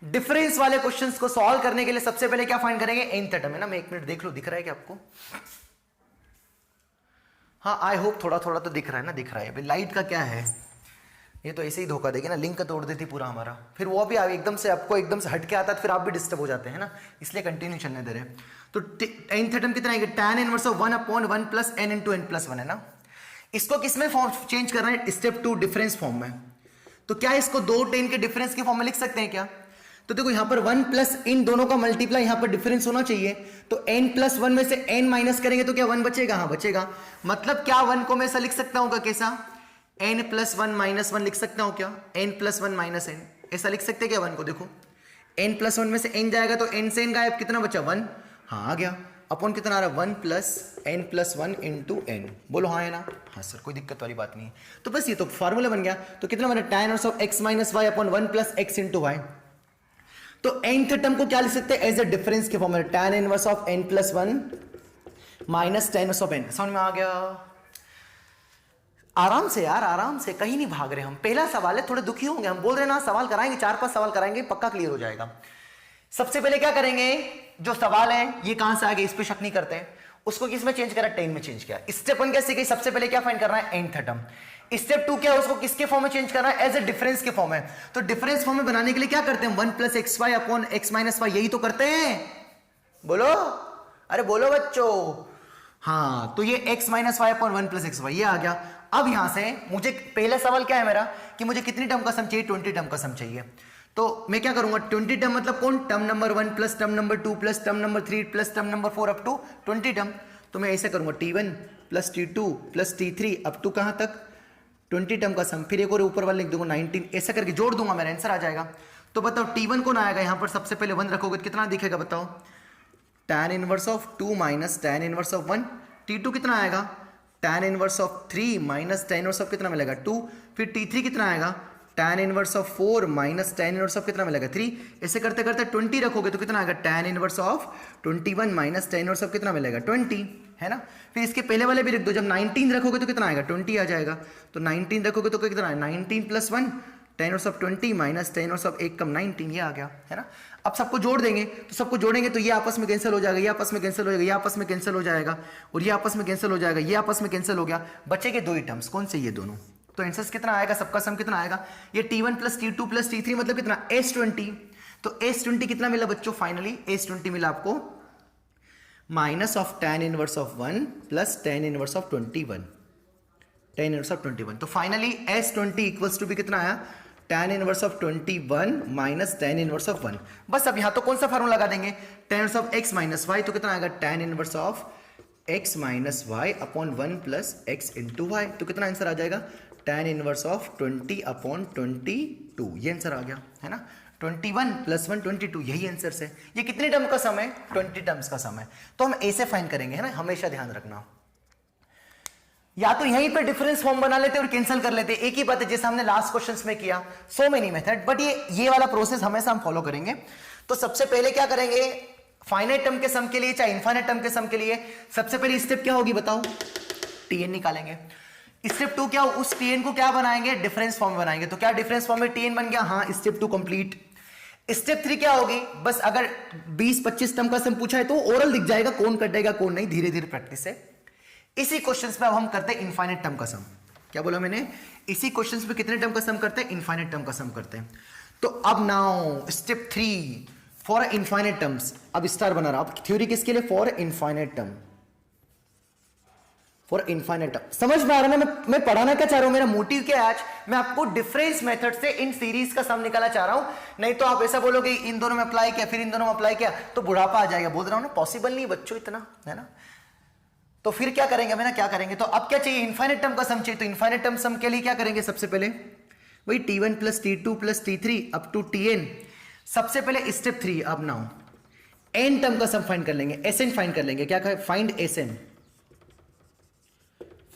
डिफरेंस वाले क्वेश्चंस को सॉल्व करने के लिए सबसे पहले क्या फाइंड करेंगे, nth टर्म है ना। मैं एक मिनट देख लो, दिख रहा है क्या आपको? हाँ आई होप थोड़ा थोड़ा तो दिख रहा है ना, दिख रहा है। लाइट का क्या है, ये तो ऐसे ही धोखा देगी ना, लिंक तोड़ देती पूरा हमारा, फिर वो भी एकदम से आपको एकदम से हट के आता है, फिर आप भी डिस्टर्ब हो जाते हैं ना, इसलिए कंटिन्यू चलने दे रहे हैं। तो nth टर्म कितना है, tan inverse of 1/1 plus n into n plus 1 है ना। इसको किसमें फॉर्म चेंज करना है, स्टेप 2 डिफरेंस फॉर्म में। तो क्या इसको दो tan के डिफरेंस के फॉर्म में लिख सकते हैं क्या? तो देखो यहां पर 1 प्लस इन दोनों का मल्टीप्लाई यहां पर डिफरेंस होना चाहिए, तो n प्लस 1 में से n माइनस करेंगे तो क्या 1 बचेगा, हाँ बचेगा। मतलब क्या 1 को मैं ऐसा लिख सकता हूँ कैसा, n प्लस 1 माइनस 1 लिख सकता हूँ क्या, n प्लस 1 माइनस n, ऐसा लिख सकते हैं क्या 1 को? देखो n प्लस 1 में से n जाएगा तो n से n गायब, कितना बचा 1, हाँ आ गया। अपॉन कितना आ रहा है 1 plus n plus 1 into n, बोलो हाँ है ना, हाँ सर कोई दिक्कत वाली बात नहीं है। तो बस ये तो फॉर्मूला बन गया। तो कितना बना tan inverse of x minus y upon 1 plus x into y. तो nth टर्म को क्या लिख सकते हैं, एज अ डिफरेंस के फॉर्म में, tan inverse of n plus 1 minus tan inverse of n। समझ में आ गया? आराम से यार, आराम से, कहीं नहीं भाग रहे हम। पहला सवाल है, थोड़े दुखी होंगे, हम बोल रहे हैं ना सवाल कराएंगे, 4-5 सवाल कराएंगे, पक्का क्लियर हो जाएगा। सबसे पहले क्या करेंगे, जो सवाल है ये कहां से आ गए, इस पे शक नहीं करते हैं, उसको किस में चेंज करा, 10 में चेंज किया। स्टेप 1 कैसे गई, सबसे पहले क्या फाइंड करना है, nth टर्म। स्टेप 2 क्या है, उसको किसके फॉर्म में चेंज करना है, एज ए डिफरेंस के फॉर्म में। तो डिफरेंस फॉर्म में बनाने के लिए क्या करते हैं, 1 plus x y upon x minus y, यही तो करते हैं, बोलो, अरे बोलो बच्चों। हाँ तो ये x minus y upon 1 plus x y, ये आ गया। अब यहां से मुझे पहला सवाल क्या है मेरा, कि मुझे कितनी टर्म का सम चाहिए, 20 टर्म का सम चाहिए। तो मैं क्या करूंगा, 20 टर्म मतलब कौन, term number 1 plus term number 2 plus term number 3 plus term number 4 up to 20 term. तो मैं ऐसे करूंगा t1 plus t2 plus t3 up to कहां तक, 20 टर्म का सम, फिर एक और ऊपर वाला लिख दूंगा 19, ऐसा करके जोड़ दूंगा, मेरा आंसर आ जाएगा। तो बताओ t1 कौन आएगा, यहां पर सबसे पहले 1 रखोगे तो कितना दिखेगा, बताओ, tan inverse of 2 minus tan inverse of 1। t2 कितना आएगा, tan inverse of 3 minus tan inverse of कितना मिलेगा 2। फिर t3 कितना आएगा, tan inverse of 4 minus tan inverse of कितना मिलेगा 3। ऐसे करते करते 20 रखोगे तो कितना आएगा, tan inverse of 21 minus tan inverse of कितना मिलेगा 20, है ना। फिर इसके पहले वाले भी लिख दो, जब 19 रखोगे तो कितना आएगा 20 आ जाएगा। तो 19 रखोगे तो कितना है 19 plus 1 tan inverse of 20 minus tan inverse of 1 कम 19, ये आ गया, है ना। अब सबको जोड़ देंगे, तो सबको जोड़ेंगे तो ये आपस में कैंसिल हो जाएगा, ये आपस में कैंसिल हो जाएगा, ये आपस में कैंसिल हो जाएगा, और ये आपस में कैंसिल हो जाएगा, ये आपस में कैंसिल हो गया, बचेंगे दो ही टर्म्स, कौन से, ये दोनों। तो आंसर कितना आएगा, सबका सम कितना आएगा, ये t1 plus t2 plus t3 मतलब कितना s20। तो s20 कितना मिला बच्चों, फाइनली s20 मिला आपको minus of tan inverse of 1 plus tan inverse of 21, tan inverse of 21। तो फाइनली s20 इक्वल्स टू भी कितना आया, tan inverse of 21 minus tan inverse of 1। बस अब यहां तो कौन सा फार्मूला लगा देंगे, tan inverse of x minus y, तो कितना आएगा tan inverse of x minus y upon 1 plus x into y. तो कितना आंसर आ जाएगा, tan इनवर्स ऑफ 20 अपॉन 22, ये आंसर आ गया, है ना। 21 प्लस 1 22, यही आंसर से। ये कितने टर्म का सम है, 20 टर्म्स का सम है। तो हम ऐसे फाइंड करेंगे, है ना, हमेशा ध्यान रखना। या तो यहीं पे डिफरेंस फॉर्म बना लेते और कैंसिल कर लेते, एक ही बात है, जैसे हमने लास्ट क्वेश्चंस में किया। सो मेनी मेथड, बट ये वाला प्रोसेस हमेशा हम फॉलो करेंगे। तो सबसे पहले क्या करेंगे, फाइनाइट टर्म के सम के लिए चाहे इनफाइनाइट टर्म के सम के लिए, सबसे पहले स्टेप क्या होगी बताओ, tn निकालेंगे। स्टेप 2 क्या, उस tn को क्या बनाएंगे, डिफरेंस फॉर्म बनाएंगे। तो क्या डिफरेंस फॉर्म में tn बन गया, हाँ, स्टेप 2 कंप्लीट। स्टेप 3 क्या होगी, बस अगर 20-25 टर्म का सम पूछा है तो ओरल दिख जाएगा, कौन कटेगा कौन नहीं, धीरे धीरे प्रैक्टिस है। इसी क्वेश्चंस पे अब हम करते हैं इनफाइनाइट टर्म का सम। क्या बोला मैंने, इसी क्वेश्चंस पे कितने टर्म का सम करते हैं, इनफाइनाइट टर्म का सम करते हैं। तो अब now step 3 for infinite terms, अब स्टार बना रहा, अब थ्योरी किसके लिए, for infinite term, for infinite term. समझ में आ रहा है ना मैं पढ़ाना क्या चाह रहा हूं, मेरा मोटिव क्या है आज, मैं आपको डिफरेंस मेथड से इन सीरीज का सम निकालना चाह रहा हूं। नहीं तो आप ऐसा बोलोगे इन दोनों में अप्लाई किया फिर इन दोनों में अप्लाई किया तो बुढ़ापा आ जाएगा। बोल रहा हूं ना, पॉसिबल नहीं बच्चों इतना, है ना। तो फिर क्या करेंगे, ना क्या करेंगे, तो अब क्या चाहिए, इनफाइनाइट टर्म का सम चाहिए। तो इनफाइनाइट टर्म सम के लिए क्या करेंगे, सबसे पहले वही t1 plus t2 plus t3 up to tn। सबसे पहले स्टेप 3, अब नाउ n टर्म का सम फाइंड कर लेंगे, sn फाइंड कर लेंगे। क्या कहे, find sn,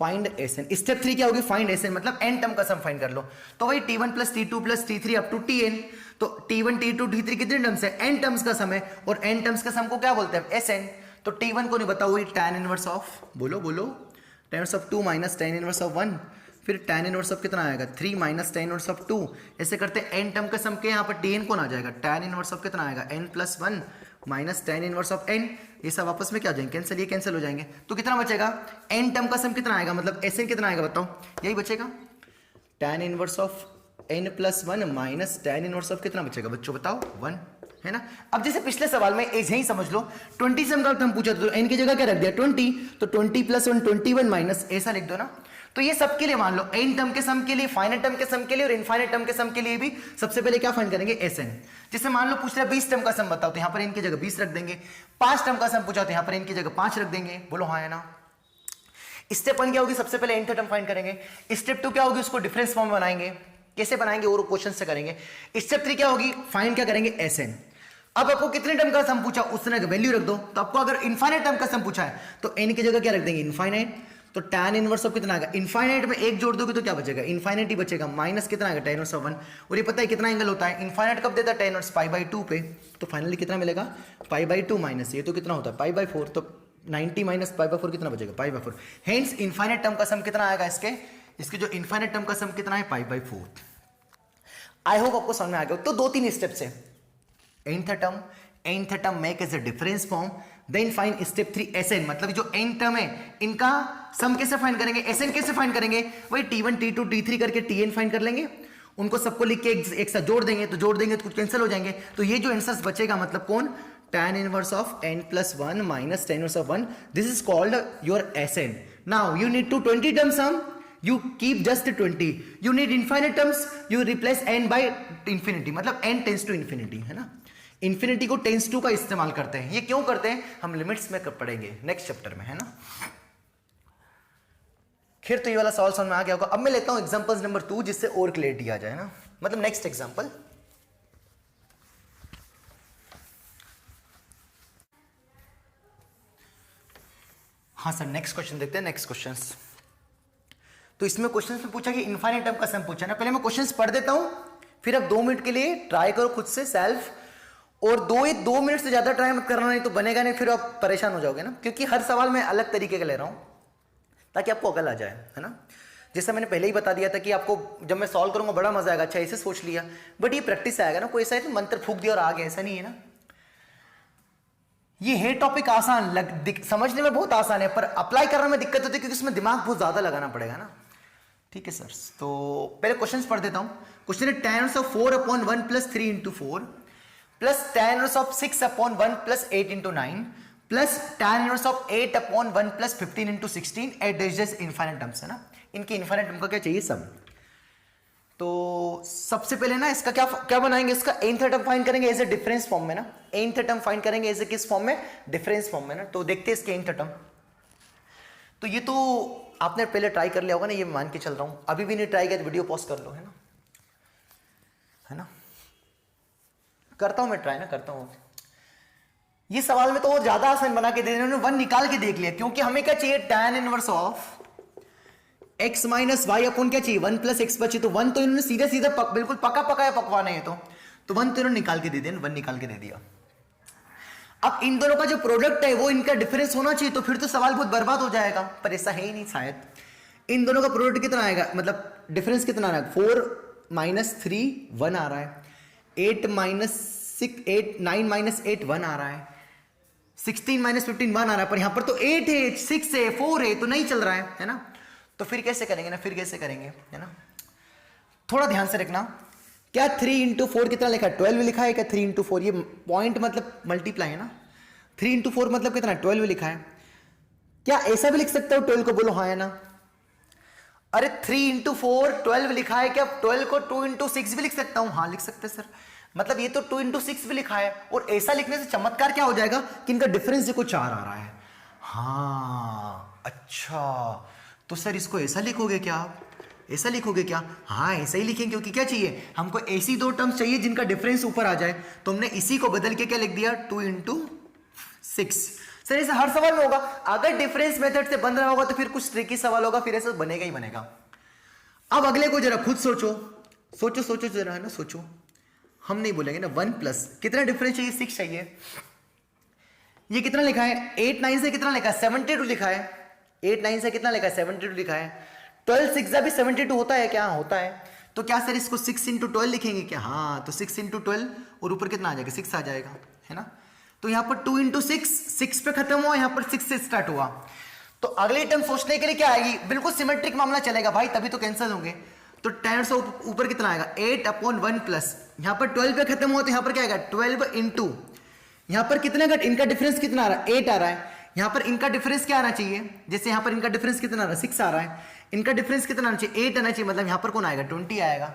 find sn। Step 3 क्या होगी, फाइंड sn, मतलब n टर्म का सम फाइंड कर लो। तो वही t1 plus t2 plus t3 up to tn। तो t1 t2 t3 कितने टर्म्स है, n टर्म्स का सम है, और n टर्म्स का सम को क्या बोलते हैं, sn। तो t1 को नहीं बताओ, वही tan इनवर्स ऑफ, बोलो बोलो, tan inverse of 2 minus tan inverse of 1 फिर tan इनवर्स ऑफ कितना आएगा 3 माइनस tan इनवर्स ऑफ 2, ऐसे करते n टर्म का सम के यहाँ पर tn कौन आ जाएगा, tan इनवर्स ऑफ कितना आएगा n+1 minus tan inverse of n, ये सब आपस में क्या हो जाएंगे, कैंसिल, ये कैंसिल हो जाएंगे, तो कितना बचेगा, n टर्म का सम कितना आएगा, मतलब Sn कितना आएगा बताओ, यही बचेगा tan inverse of n+1 minus tan inverse of कितना बचेगा बच्चों बताओ 1, है ना। अब जैसे पिछले सवाल में यही समझ लो 20 सम का हम पूछा तो n की जगह क्या रख दिया 20, तो 20 + 1 21 माइनस ऐसा लिख दो ना। तो ये सबके लिए मान लो n टर्म के सम के लिए, फाइनाइट टर्म के सम के लिए और इनफाइनाइट टर्म के सम के लिए भी सबसे पहले क्या फाइंड करेंगे Sn। जैसे मान लो पूछ रहा है 20 टर्म का सम बताओ, तो यहाँ पर n की जगह 20 रख देंगे। 5 टर्म का सम पूछा तो यहाँ पर n की जगह 5 रख देंगे, बोलो हाँ है ना। स्टेप 1 क्या होगी, सबसे पहले n टर्म फाइंड करेंगे। स्टेप 2 क्या होगी, उसको डिफरेंस फॉर्म में बनाएंगे, कैसे बनाएंगे और क्वेश्चन से करेंगे। स्टेप 3 क्या होगी, फाइंड क्या करेंगे Sn। अब आपको कितने टर्म का सम पूछा उस तरह का वैल्यू रख दो, तो आपको अगर इनफाइनाइट टर्म का सम पूछा है तो n की जगह क्या रख देंगे इनफाइनाइट, तो tan इनवर्स ऑफ कितना आएगा, इनफाइनाइट में एक जोड़ दोगे तो क्या बचेगा, इनफाइनाइट ही बचेगा, माइनस कितना आएगा tan इनवर्स ऑफ 1, और ये पता है कितना एंगल होता है, इनफाइनाइट कब देता है tan इनवर्स π/2 पे, तो फाइनली कितना मिलेगा π/2 माइनस ये तो कितना होता है π/4, तो 90 माइनस π/4 कितना बचेगा π/4, हेंस इनफाइनाइट टर्म का सम कितना आएगा, इसके जो इनफाइनाइट टर्म का सम कितना है π/4। आई होप आपको समझ में आ गया। तो 2-3 स्टेप्स है, nth term make as a difference form, then find step 3 Sn, मतलब जो n टर्म है इनका सम कैसे फाइंड करेंगे, Sn कैसे फाइंड करेंगे, वही t1 t2 t3 करके tn फाइंड कर लेंगे, उनको सबको लिख के एक साथ जोड़ देंगे, तो जोड़ देंगे तो कुछ कैंसिल हो जाएंगे, तो ये जो आंसर बचेगा मतलब कौन, tan inverse of n+1 minus tan inverse of 1, this is called your Sn। Now you need to 20 term sum, you keep just 20, you need infinite terms, you replace n by infinity, मतलब n tends to infinity, है ना। Infinity को tense to का इस्तेमाल करते हैं, ये क्यों करते हैं हम लिमिट्स में कब पढ़ेंगे नेक्स्ट चैप्टर में, है ना। खैर तो ये वाला सवाल समझ में आ गया होगा। अब मैं लेता हूं एग्जांपल्स नंबर 2 जिससे और क्लियरिटी आ जाए ना, मतलब नेक्स्ट एग्जांपल। हाँ सर नेक्स्ट क्वेश्चन देखते हैं, नेक्स्ट क्वेश्चंस। तो इसमें क्वेश्चंस में पूछा कि इनफाइनाइट टर्म का सम पूछा ना, पहले मैं क्वेश्चंस पढ़ देता हूं, फिर अब 2 मिनट के लिए ट्राई करो खुद से सेल्फ, और 2 मिनट से ज्यादा ट्राई मत करना, नहीं तो बनेगा नहीं, फिर आप परेशान हो जाओगे ना, क्योंकि हर सवाल मैं अलग तरीके का ले रहा हूं ताकि आपको अकल आ जाए, है ना। जैसा मैंने पहले ही बता दिया था कि आपको जब मैं सॉल्व करूंगा बड़ा मजा आएगा, अच्छा ऐसे सोच लिया, बट ये प्रैक्टिस से आएगा ना, कोई ऐसा है मंत्र फूक दिया और आ गया, ऐसा नहीं है ना। ये है टॉपिक आसान समझने में बहुत आसान है, पर अप्लाई करने में दिक्कत होती है क्योंकि इसमें दिमाग बहुत ज्यादा लगाना पड़ेगा ना। ठीक है सर, तो पहले क्वेश्चंस पढ़ देता हूं। क्वेश्चन है tan inverse of 4/1 + 3 × 4 plus tan inverse of 6/1 + 8 × 9 plus tan inverse of 8/1 + 15 × 16 at days infinite terms, है ना। इनकी इनफाइनाइट टर्म का क्या चाहिए सम। तो सबसे पहले ना इसका क्या बनाएंगे, इसका nth टर्म फाइंड करेंगे एज ए डिफरेंस फॉर्म में ना, nth टर्म फाइंड करेंगे एज ए किस फॉर्म में, डिफरेंस फॉर्म में ना। तो देखते हैं इसके nth टर्म। तो ये तो आपने पहले ट्राई कर लिया होगा ना, ये मान के चल रहा हूं, अभी भी नहीं ट्राई किया तो वीडियो पॉज कर लो, है ना। करता हूं मैं ट्राई ना, करता हूं। ये सवाल में तो और ज्यादा आसान बना के दे रहे हैं, 1 निकाल के देख लिया, क्योंकि हमें क्या चाहिए tan inverse of x minus Y अपन क्या चाहिए 1 + x बचे, तो 1 तो इन्होंने सीधे सीधे बिल्कुल पका पकाया पकवाना है, तो 1 तो इन्होंने निकाल के दे दिया, 1 निकाल के दे दिया। अब इन दोनों का जो प्रोडक्ट है वो इनका डिफरेंस होना चाहिए, तो फिर तो सवाल बहुत बर्बाद हो जाएगा, पर ऐसा है ही नहीं शायद। इन दोनों का प्रोडक्ट कितना आएगा, मतलब डिफरेंस कितना आ रहा है, 4 - 3 1 आ रहा है, 8 - 6 8 9 - 8 1 आ रहा है, 16 - 15 1 आ रहा है, पर यहां पर तो 8 है 6 है 4 है, तो नहीं चल रहा है ना। तो फिर कैसे करेंगे ना, फिर कैसे करेंगे, है ना। थोड़ा ध्यान से रखना, क्या 3 × 4 कितना लिखा है, 12 लिखा है क्या, 3 × 4 ये पॉइंट मतलब मल्टीप्लाई है ना, 3 × 4 मतलब कितना 12 लिखा है। क्या ऐसा भी लिख सकते हो 12 को, बोलो हाँ है ना। अरे 3 × 4 12 लिखा है, क्या 12 को 2 × 6 भी लिख सकता हूं, हाँ लिख सकते सर, मतलब ये तो 2 × 6 भी लिखा है, और ऐसा लिखने से चमत्कार क्या हो जाएगा कि इनका डिफरेंस देखो 4 आ रहा है। हाँ अच्छा, तो सर इसको ऐसा लिखोगे क्या आप, ऐसा लिखोगे क्या, हाँ ऐसा ही लिखेंगे, क्योंकि क्या चाहिए हमको ऐसी 2 टर्म्स चाहिए जिनका डिफरेंस ऊपर आ जाए, तो हमने इसी को बदल के क्या लिख दिया 2 × 6। सर ऐसा हर सवाल में होगा, अगर डिफरेंस मेथड से बन रहा होगा तो फिर कुछ ट्रिकी सवाल होगा, फिर ऐसा बनेगा ही बनेगा। अब अगले को जरा खुद सोचो जरा, है ना, सोचो, हम नहीं बोलेंगे ना। 1 प्लस कितना डिफरेंस चाहिए, 6 चाहिए, ये कितना लिखा है 8 9 से कितना लिखा है 72 लिखा है, 8 9 से कितना लिखा है 72 लिखा है, 12 6 भी 72 होता है क्या? होता है। तो क्या सर इसको 6 इंटू 12 लिखेंगे क्या? हाँ, तो 6 इंटू 12 और ऊपर कितना आ जाएगा? 6 आ जाएगा, है ना। तो यहाँ पर 2 इंटू 6 पे खत्म हुआ, यहाँ पर 6 से स्टार्ट हुआ। तो अगली टर्म सोचने के लिए क्या आएगी? बिल्कुल सिमेट्रिक मामला चलेगा भाई, तभी तो कैंसिल होंगे। तो 10 से ऊपर कितना आएगा? 8/1 प्लस, यहाँ पर 12 पे खत्म हुआ तो यहाँ पर क्या आएगा? 12 इंटू, यहाँ पर कितना का इनका डिफरेंस कितना आ रहा है? 8 आ रहा है। यहाँ पर इनका डिफरेंस क्या आना चाहिए? जैसे यहाँ पर इनका डिफरेंस कितना आ रहा है? 6 आ रहा है। इनका डिफरेंस कितना आना चाहिए? 8 आना चाहिए। मतलब यहाँ पर कौन आएगा? 20 आएगा।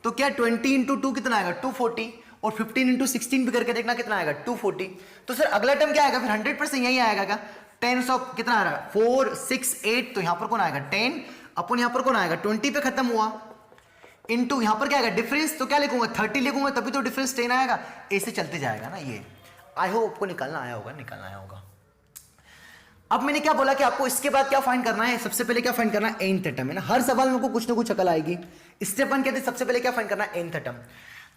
तो क्या 20 इंटू 2 कितना आएगा? 240, और 15 इंटू 16 भी करके देखना कितना आएगा? 240। तो सर अगला टर्म क्या आएगा फिर? 100% यही आएगा क्या? 10 ऑफ कितना आ रहा है? 4 6 8, तो यहाँ पर कौन आएगा? 10 अपन, यहाँ पर कौन आएगा? 20 पे खत्म हुआ, इंटू यहाँ पर क्या आएगा? डिफरेंस। तो क्या लिखूंगा? 30 लिखूंगा, तभी तो डिफरेंस 10 आएगा। ऐसे चलते जाएगा ना ये। आई होप आपको निकालना आया होगा। अब मैंने क्या बोला कि आपको इसके बाद क्या फाइंड करना है? सबसे पहले क्या फाइंड करना है? nth टर्म, है ना। हर सवाल में कुछ ना कुछ अकल आएगी। स्टेप 1 कहते हैं सबसे पहले क्या फाइंड करना है? nth term.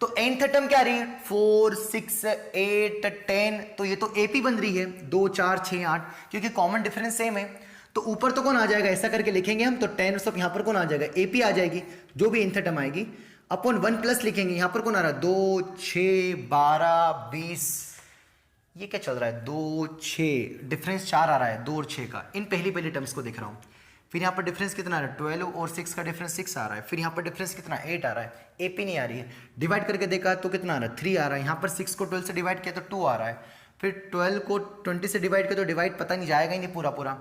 तो nth टर्म क्या आ रही है? 4 6 8 10, तो ये तो AP बन रही है, 2 4 6 8, क्योंकि कॉमन डिफरेंस सेम है। तो ऊपर तो कौन आ जाएगा? ऐसा करके लिखेंगे हम, तो 10 सब यहाँ पर कौन आ जाएगा? AP आ जाएगी, जो भी nth टर्म आएगी, अपन 1 प्लस लिखेंगे। यहाँ पर कौन आ रहा है? 2 6 12 20, ये क्या चल रहा है? 2 6, डिफरेंस 4 आ रहा है, 2 और 6 का। इन पहली टर्म्स को देख रहा हूँ। फिर यहाँ पर डिफरेंस कितना आ रहा है? 12 और 6 का डिफरेंस 6 आ रहा है। फिर यहाँ पर डिफरेंस कितना? 8 आ रहा है। AP नहीं आ रही है। डिवाइड करके देखा तो कितना आ रहा है? 3 आ रहा है। यहाँ पर 6 को 12 से डिवाइड किया तो 2 आ रहा है। फिर 12 को 20 से डिवाइड किया तो डिवाइड पता नहीं जाएगा ही नहीं पूरा।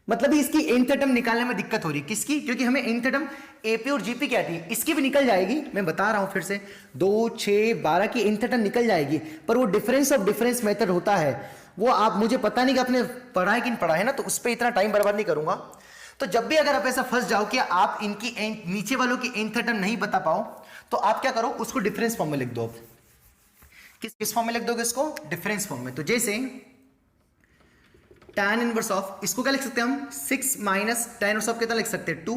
मतलब इसकी nth टर्म निकालने में दिक्कत हो रही है। किसकी? क्योंकि हमें nth टर्म AP और GP क्या थी, इसकी भी निकल जाएगी। मैं बता रहा हूं फिर से, 2 6 12 की nth टर्म निकल जाएगी, पर वो डिफरेंस ऑफ डिफरेंस मेथड होता है, वो आप, मुझे पता नहीं कि आपने पढ़ा है कि नहीं पढ़ा है ना, तो उस पर इतना टाइम बर्बाद नहीं करूंगा। तो जब भी अगर आप ऐसा फंस जाओ कि आप इनकी नीचे वालों की nth टर्म नहीं बता पाओ, तो आप क्या करो? उसको डिफरेंस फॉर्म में लिख दो। किस फॉर्म में लिख दोगे इसको? डिफरेंस फॉर्म में। तो जैसे tan इनवर्स ऑफ, इसको क्या लिख सकते हैं हम? 6 माइनस tan इनवर्स ऑफ कितना लिख सकते हैं? 2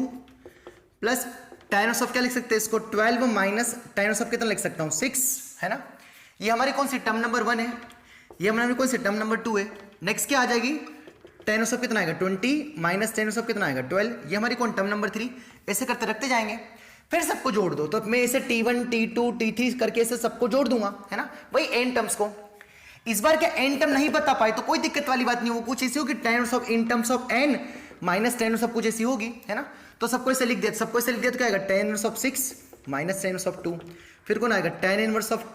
प्लस tan इनवर्स ऑफ क्या लिख सकते हैं इसको? 12 माइनस tan इनवर्स ऑफ कितना लिख सकता हूं? 6, है ना। ये हमारी कौन सी टर्म नंबर 1 है, ये हमारी कौन सी टर्म नंबर 2 है। नेक्स्ट क्या आ जाएगी? tan इनवर्स ऑफ कितना आएगा? 20 माइनस tan इनवर्स ऑफ कितना आएगा? 12, ये हमारी कौन? Term number 3। ऐसे करते रखते जाएंगे, फिर सबको जोड़ दो। तो मैं ऐसे T1 T2 T3 करके ऐसे सबको जोड़ दूंगा, है ना, वही n टर्म्स को। इस बार क्या n टर्म नहीं बता पाए तो कोई दिक्कत वाली बात नहीं, वो कुछ ऐसी होगी tan inverse of in terms of n minus tan inverse of कुछ ऐसी होगी, है ना। तो सबको ऐसे लिख दिया, तो क्या आएगा? tan inverse of 6 minus tan inverse of 2, फिर कौन आएगा? tan inverse of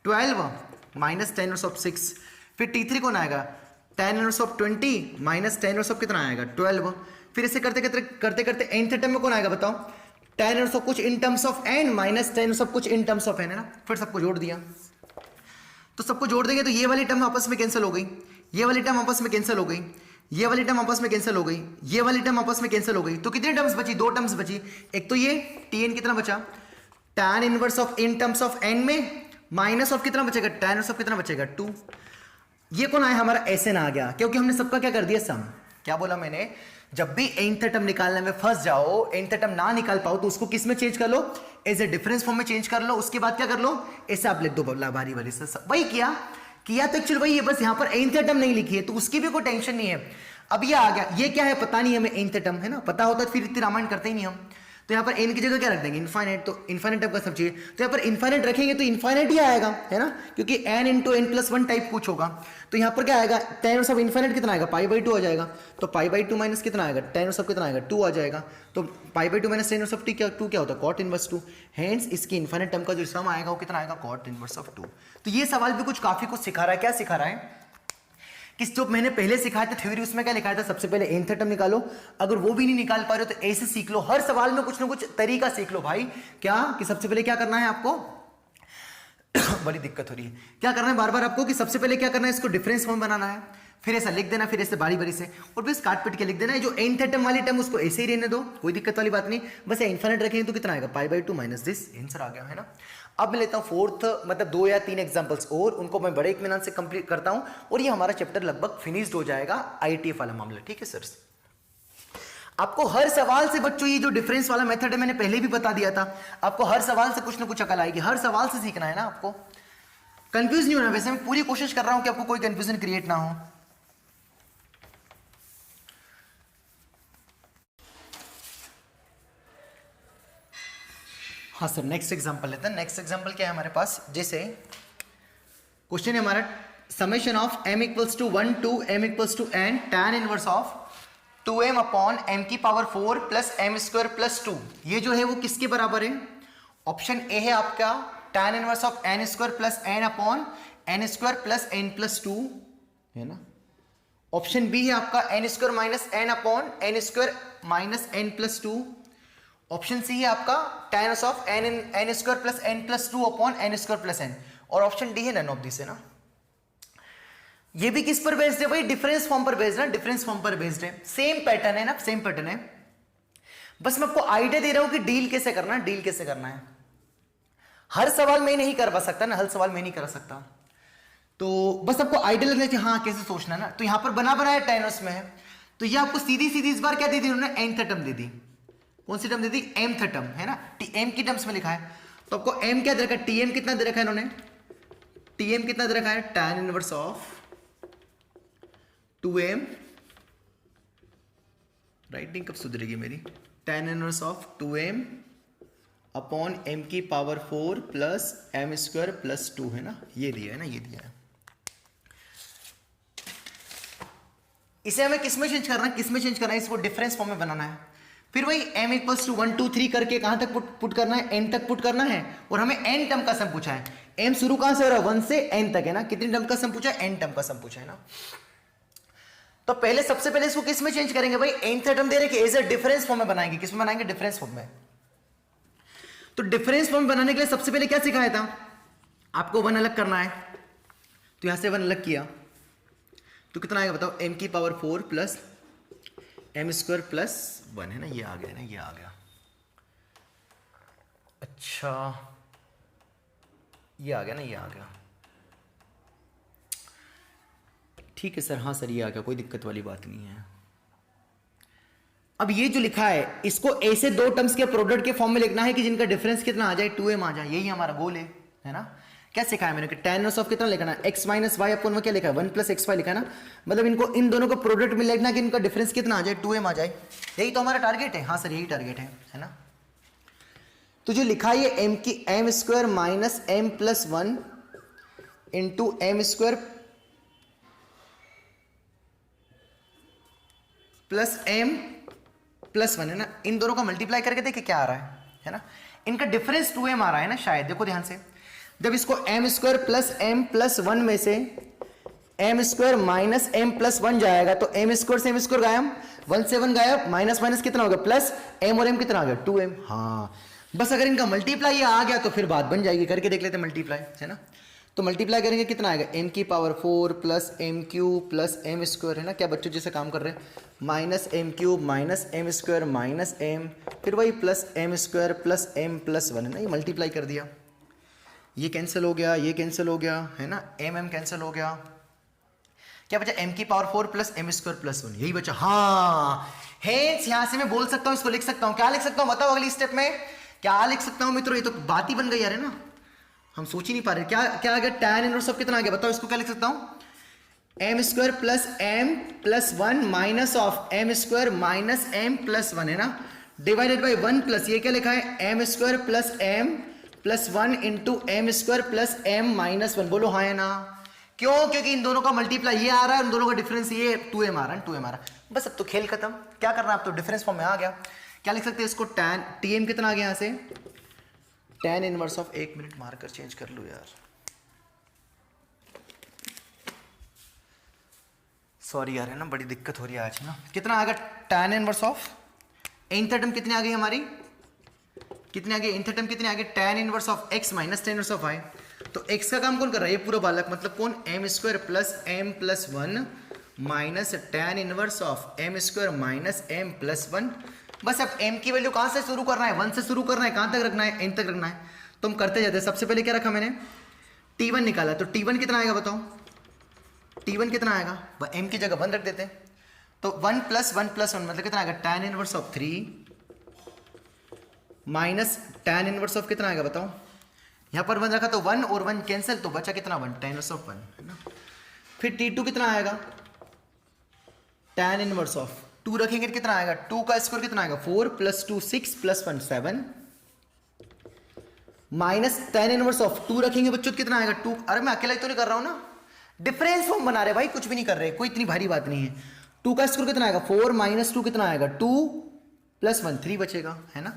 12 minus tan inverse of 6, फिर T3 कौन आएगा? tan inverse of 20 minus tan inverse of कितना आएगा? 12। फिर ऐसे करते nth टर्म में कौन आएगा बताओ? tan इनवर्स ऑफ कुछ in terms of n minus tan inverse of कुछ इन टर्म्स ऑफ n, है ना। फिर सबको जोड़ दिया, तो सबको जोड़ देंगे तो ये वाली टर्म आपस में कैंसिल हो गई, ये वाली टर्म आपस में कैंसिल हो गई, ये वाली टर्म आपस में कैंसिल हो गई, ये वाली टर्म आपस में कैंसिल हो गई। तो कितनी टर्म्स बची? 2 टर्म्स बची। एक तो ये tn कितना बचा? tan inverse of in terms of n में माइनस ऑफ कितना बचेगा? tan इनवर्स ऑफ कितना बचेगा? 2। ये कौन आया? हमारा SN आ गया, क्योंकि हमने सबका क्या कर दिया? सम। क्या बोला मैंने? जब भी nth टर्म निकालने में फंस जाओ, nth टर्म ना निकाल पाओ, तो उसको किस में चेंज कर लो? एज ए डिफरेंस फॉर्म में चेंज कर लो। उसके बाद क्या कर लो? ऐसे आप लिख दो बारी बारी से। वही किया तो एक्चुअली वही है, बस यहाँ पर nth टर्म नहीं लिखी है, तो उसकी भी कोई टेंशन नहीं है। अब ये आ गया, ये क्या है पता नहीं हमें, nth टर्म, है ना। पता होता तो फिर इतनी रामायण करते ही नहीं हम। तो यहाँ पर n की जगह क्या रख देंगे? इनफाइनाइट। तो इनफाइनाइट टर्म का सब चाहिए, तो यहाँ पर इनफाइनाइट रखेंगे तो इनफाइनाइट ही आएगा, है ना, क्योंकि n into n plus 1 type कुछ होगा। तो यहाँ पर क्या आएगा? tan इनवर्स ऑफ इनफाइनाइट कितना आएगा? π/2 आ जाएगा। तो π/2 माइनस कितना आएगा? tan इनवर्स ऑफ कितना आएगा? 2 आ जाएगा। तो π/2 माइनस tan इनवर्स ऑफ 2 क्या होता है? cot inverse 2। हेंस इसकी इनफाइनाइट टर्म का जो सम आएगा वो कितना आएगा? cot inverse of 2। तो ये सवाल भी काफी कुछ सिखा रहा है। क्या सिखा रहा है? कि जो मैंने पहले सिखाया था थ्योरी, उसमें क्या लिखा था? सबसे पहले nth टर्म निकालो। अगर वो भी नहीं निकाल पा रहे हो तो ऐसे सीख लो, हर सवाल में कुछ ना कुछ तरीका सीख लो भाई। क्या कि सबसे पहले क्या करना है आपको? बड़ी दिक्कत हो रही है। क्या करना है बार बार आपको? कि सबसे पहले क्या करना है? इसको डिफरेंस फॉर्म बनाना है, फिर ऐसा लिख देना, फिर ऐसे बारी बारी से, और फिर काट पिट के लिख देना है। जो nth टर्म वाली टर्म उसको ऐसे ही रहने दो, कोई दिक्कत वाली बात नहीं। बस इनफाइनाइट रखेंगे तो कितना आएगा? π/2 माइनस दिस। आंसर आ गया, है ना। अब मैं लेता हूँ फोर्थ, मतलब 2 या 3 एग्जांपल्स और उनको मैं बड़े इत्मीनान से कंप्लीट करता हूँ, और ये हमारा चैप्टर लगभग फिनिश्ड हो जाएगा, IETF वाला मामला। ठीक है सर। आपको हर सवाल से बच्चों, ये जो डिफरेंस वाला मेथड है मैंने पहले भी बता दिया था, आपको हर सवाल से कुछ ना कुछ अकल आएगी, हर सवाल से सीखना है ना आपको। कंफ्यूज नहीं होना। वैसे मैं पूरी कोशिश कर रहा हूं कि आपको कोई कंफ्यूजन क्रिएट ना हो। हाँ सर, नेक्स्ट एग्जांपल लेते हैं। नेक्स्ट एग्जांपल क्या है हमारे पास, जैसे क्वेश्चन है हमारा summation of m equals to 1 to m equals to n tan inverse of 2m upon m की power 4 plus m square plus 2। ये जो है वो किसके बराबर है? ऑप्शन ए है आपका tan inverse of n square plus n upon n square plus n plus 2 है ना। ऑप्शन बी है आपका n square minus n upon n square minus n plus 2। Option C है आपका tan inverse of n square plus n plus 2 upon n square plus n। और option D है none of this है ना। ये भी किस पर बेस्ड है भाई? डिफरेंस फॉर्म पर बेस्ड है, डिफरेंस फॉर्म पर बेस्ड है। सेम पैटर्न है ना, सेम पैटर्न है। बस मैं आपको आइडिया दे रहा हूं कि डील कैसे करना है, डील कैसे करना है। हर सवाल मैं नहीं कर पा सकता ना, हर सवाल मैं नहीं कर सकता, तो बस आपको आइडिया लगना चाहिए हाँ कैसे सोचना है ना। तो यहां पर बना बनाया tan उसमें है, तो ये आपको सीधी सीधी इस बार क्या दे दी उन्होंने? nth टर्म दे दी। कौन सी टर्म दे दी? mth टर्म है ना, m की टर्म्स में लिखा है। तो आपको m क्या दे रखा है? tm कितना दे रखा है इन्होंने? tm कितना दे रखा है? tan inverse of 2m, writing कब सुधरेगी मेरी? tan inverse of 2m upon m की power 4 plus m square plus 2 है ना। ये दिया है ना, ये दिया है। इसे हमें किस में चेंज करना है? किस में चेंज करना है? इसको डिफरेंस फॉर्म में बनाना है। फिर वही m इक्वल्स टू 1 2 3 करके कहां तक पुट करना है? n तक पुट करना है। और हमें n टर्म का सम पूछा है। m शुरू कहां से हो रहा है? 1 से n तक है ना। कितनी टर्म का सम पूछा है? n टर्म का सम पूछा है ना। तो पहले सबसे पहले इसको किस में चेंज करेंगे भाई? nth टर्म दे रखे एज अ डिफरेंस फॉर्म में बनाएंगे। किस में बनाएंगे? डिफरेंस फॉर्म में। तो डिफरेंस फॉर्म बनाने के लिए सबसे पहले क्या सिखाया था आपको? 1 अलग करना है। तो यहां से 1 अलग किया तो कितना आएगा बताओ? m की power 4 plus m square plus 1 है ना। ये आ गया ना, ये आ गया। अच्छा ये आ गया ना, ये आ गया। ठीक है सर, हाँ सर ये आ गया, कोई दिक्कत वाली बात नहीं है। अब ये जो लिखा है इसको ऐसे दो टर्म्स के प्रोडक्ट के फॉर्म में लिखना है कि जिनका डिफरेंस कितना आ जाए? 2m आ जाए। यही हमारा गोल है ना। क्या सिखाया मैंने कि tan इनवर्स ऑफ कितना लिखना है? x माइनस वाई अपन में क्या लिखा है? 1 प्लस एक्स वाई लिखा है ना। मतलब इनको इन दोनों को प्रोडक्ट में लिखना कि इनका डिफरेंस कितना आ जाए? 2m आ जाए। यही तो हमारा टारगेट है। हाँ सर यही टारगेट है ना। तो जो लिखा है m की m square minus m plus 1 into m square plus m plus 1 है ना। इन दोनों का मल्टीप्लाई करके देखिए क्या आ रहा है ना। इनका डिफरेंस 2m आ रहा है ना शायद। देखो ध्यान से, जब इसको m square plus m plus 1 में से m square minus m plus 1 जाएगा तो m स्क्वायर से m स्क्वायर गायब, 1 से 1 गायब, माइनस माइनस कितना हो गया? प्लस m और m कितना आ गया? 2m। हाँ बस अगर इनका मल्टीप्लाई आ गया तो फिर बात बन जाएगी। करके देख लेते हैं मल्टीप्लाई है ना। तो मल्टीप्लाई करेंगे कितना आएगा? m की power 4 plus m cube plus m square है ना। क्या बच्चों जैसे काम कर रहे हैं? Minus m cube minus m square minus m, फिर वही plus m square plus m plus 1 है ना। ये मल्टीप्लाई कर दिया, ये कैंसिल हो गया, ये कैंसिल हो गया है ना। m कैंसिल हो गया। क्या बचा? m की power 4 plus m square plus 1, यही बचा। हाँ हेंस यहां से मैं बोल सकता हूं, इसको लिख सकता हूं। क्या लिख सकता हूं बताओ? अगली स्टेप में क्या लिख सकता हूं मित्रों? ये तो बात ही बन गई यार है ना। हम सोच ही नहीं पा रहे। क्या क्या आ गया? tan इनवर्स ऑफ कितना आ गया बताओ? इसको क्या लिख सकता हूं? m square plus m plus 1 minus of m square minus m plus 1 है ना, डिवाइडेड बाई 1 प्लस ये क्या लिखा है? m square plus m plus 1 into m square plus m minus 1। बोलो हाँ है ना। क्यों? क्योंकि इन दोनों का मल्टीप्लाई ये आ रहा है, इन दोनों का डिफरेंस ये 2m आ रहा है, 2m आ रहा है। बस अब तो खेल खत्म। क्या करना है अब तो? डिफरेंस फॉर्म में आ गया। क्या लिख सकते हैं इसको? tan tm कितना आ गया यहां से? tan इनवर्स ऑफ, एक मिनट मार्कर चेंज कर लो यार, सॉरी यार है ना, बड़ी दिक्कत हो रही है आज ना। कितना आ गया? tan inverse of nth term कितनी आ गई हमारी? कितनी आ गई? nth टर्म कितनी आ गई? tan inverse of x minus tan inverse of y। तो x का काम कौन कर रहा है? ये पूरा बालक, मतलब कौन? m square plus m plus 1 minus tan inverse of m square minus m plus 1। बस अब m की वैल्यू कहां से शुरू करना है? 1 से शुरू करना है। कहां तक रखना है? n तक रखना है। तो हम करते जाते हैं। सबसे पहले क्या रखा मैंने? t1 निकाला। तो t1 कितना आएगा बताओ? t1 कितना आएगा? m की जगह 1 रख देते हैं। तो 1 प्लस 1 प्लस 1 मतलब कितना आएगा? tan inverse of 3 minus tan inverse of कितना आएगा बताओ? यहां पर 1 रखा तो 1 और 1 कैंसिल, तो बचा कितना? 1, tan इनवर्स ऑफ 1 है ना। फिर t2 कितना आएगा? tan इनवर्स ऑफ 2 रखेंगे कितना आएगा? 2 का स्क्वायर कितना आएगा? 4 plus 2 6 plus 1 7 minus tan inverse of 2 रखेंगे बच्चों तो कितना आएगा 2। अरे मैं अकेला ही तो नहीं कर रहा हूं ना, डिफरेंस फॉर्म बना रहे भाई, कुछ भी नहीं कर रहे, कोई इतनी भारी बात नहीं है। 2 का स्क्वायर कितना आएगा 4 माइनस 2 कितना आएगा 2 प्लस 1 3 बचेगा, है ना।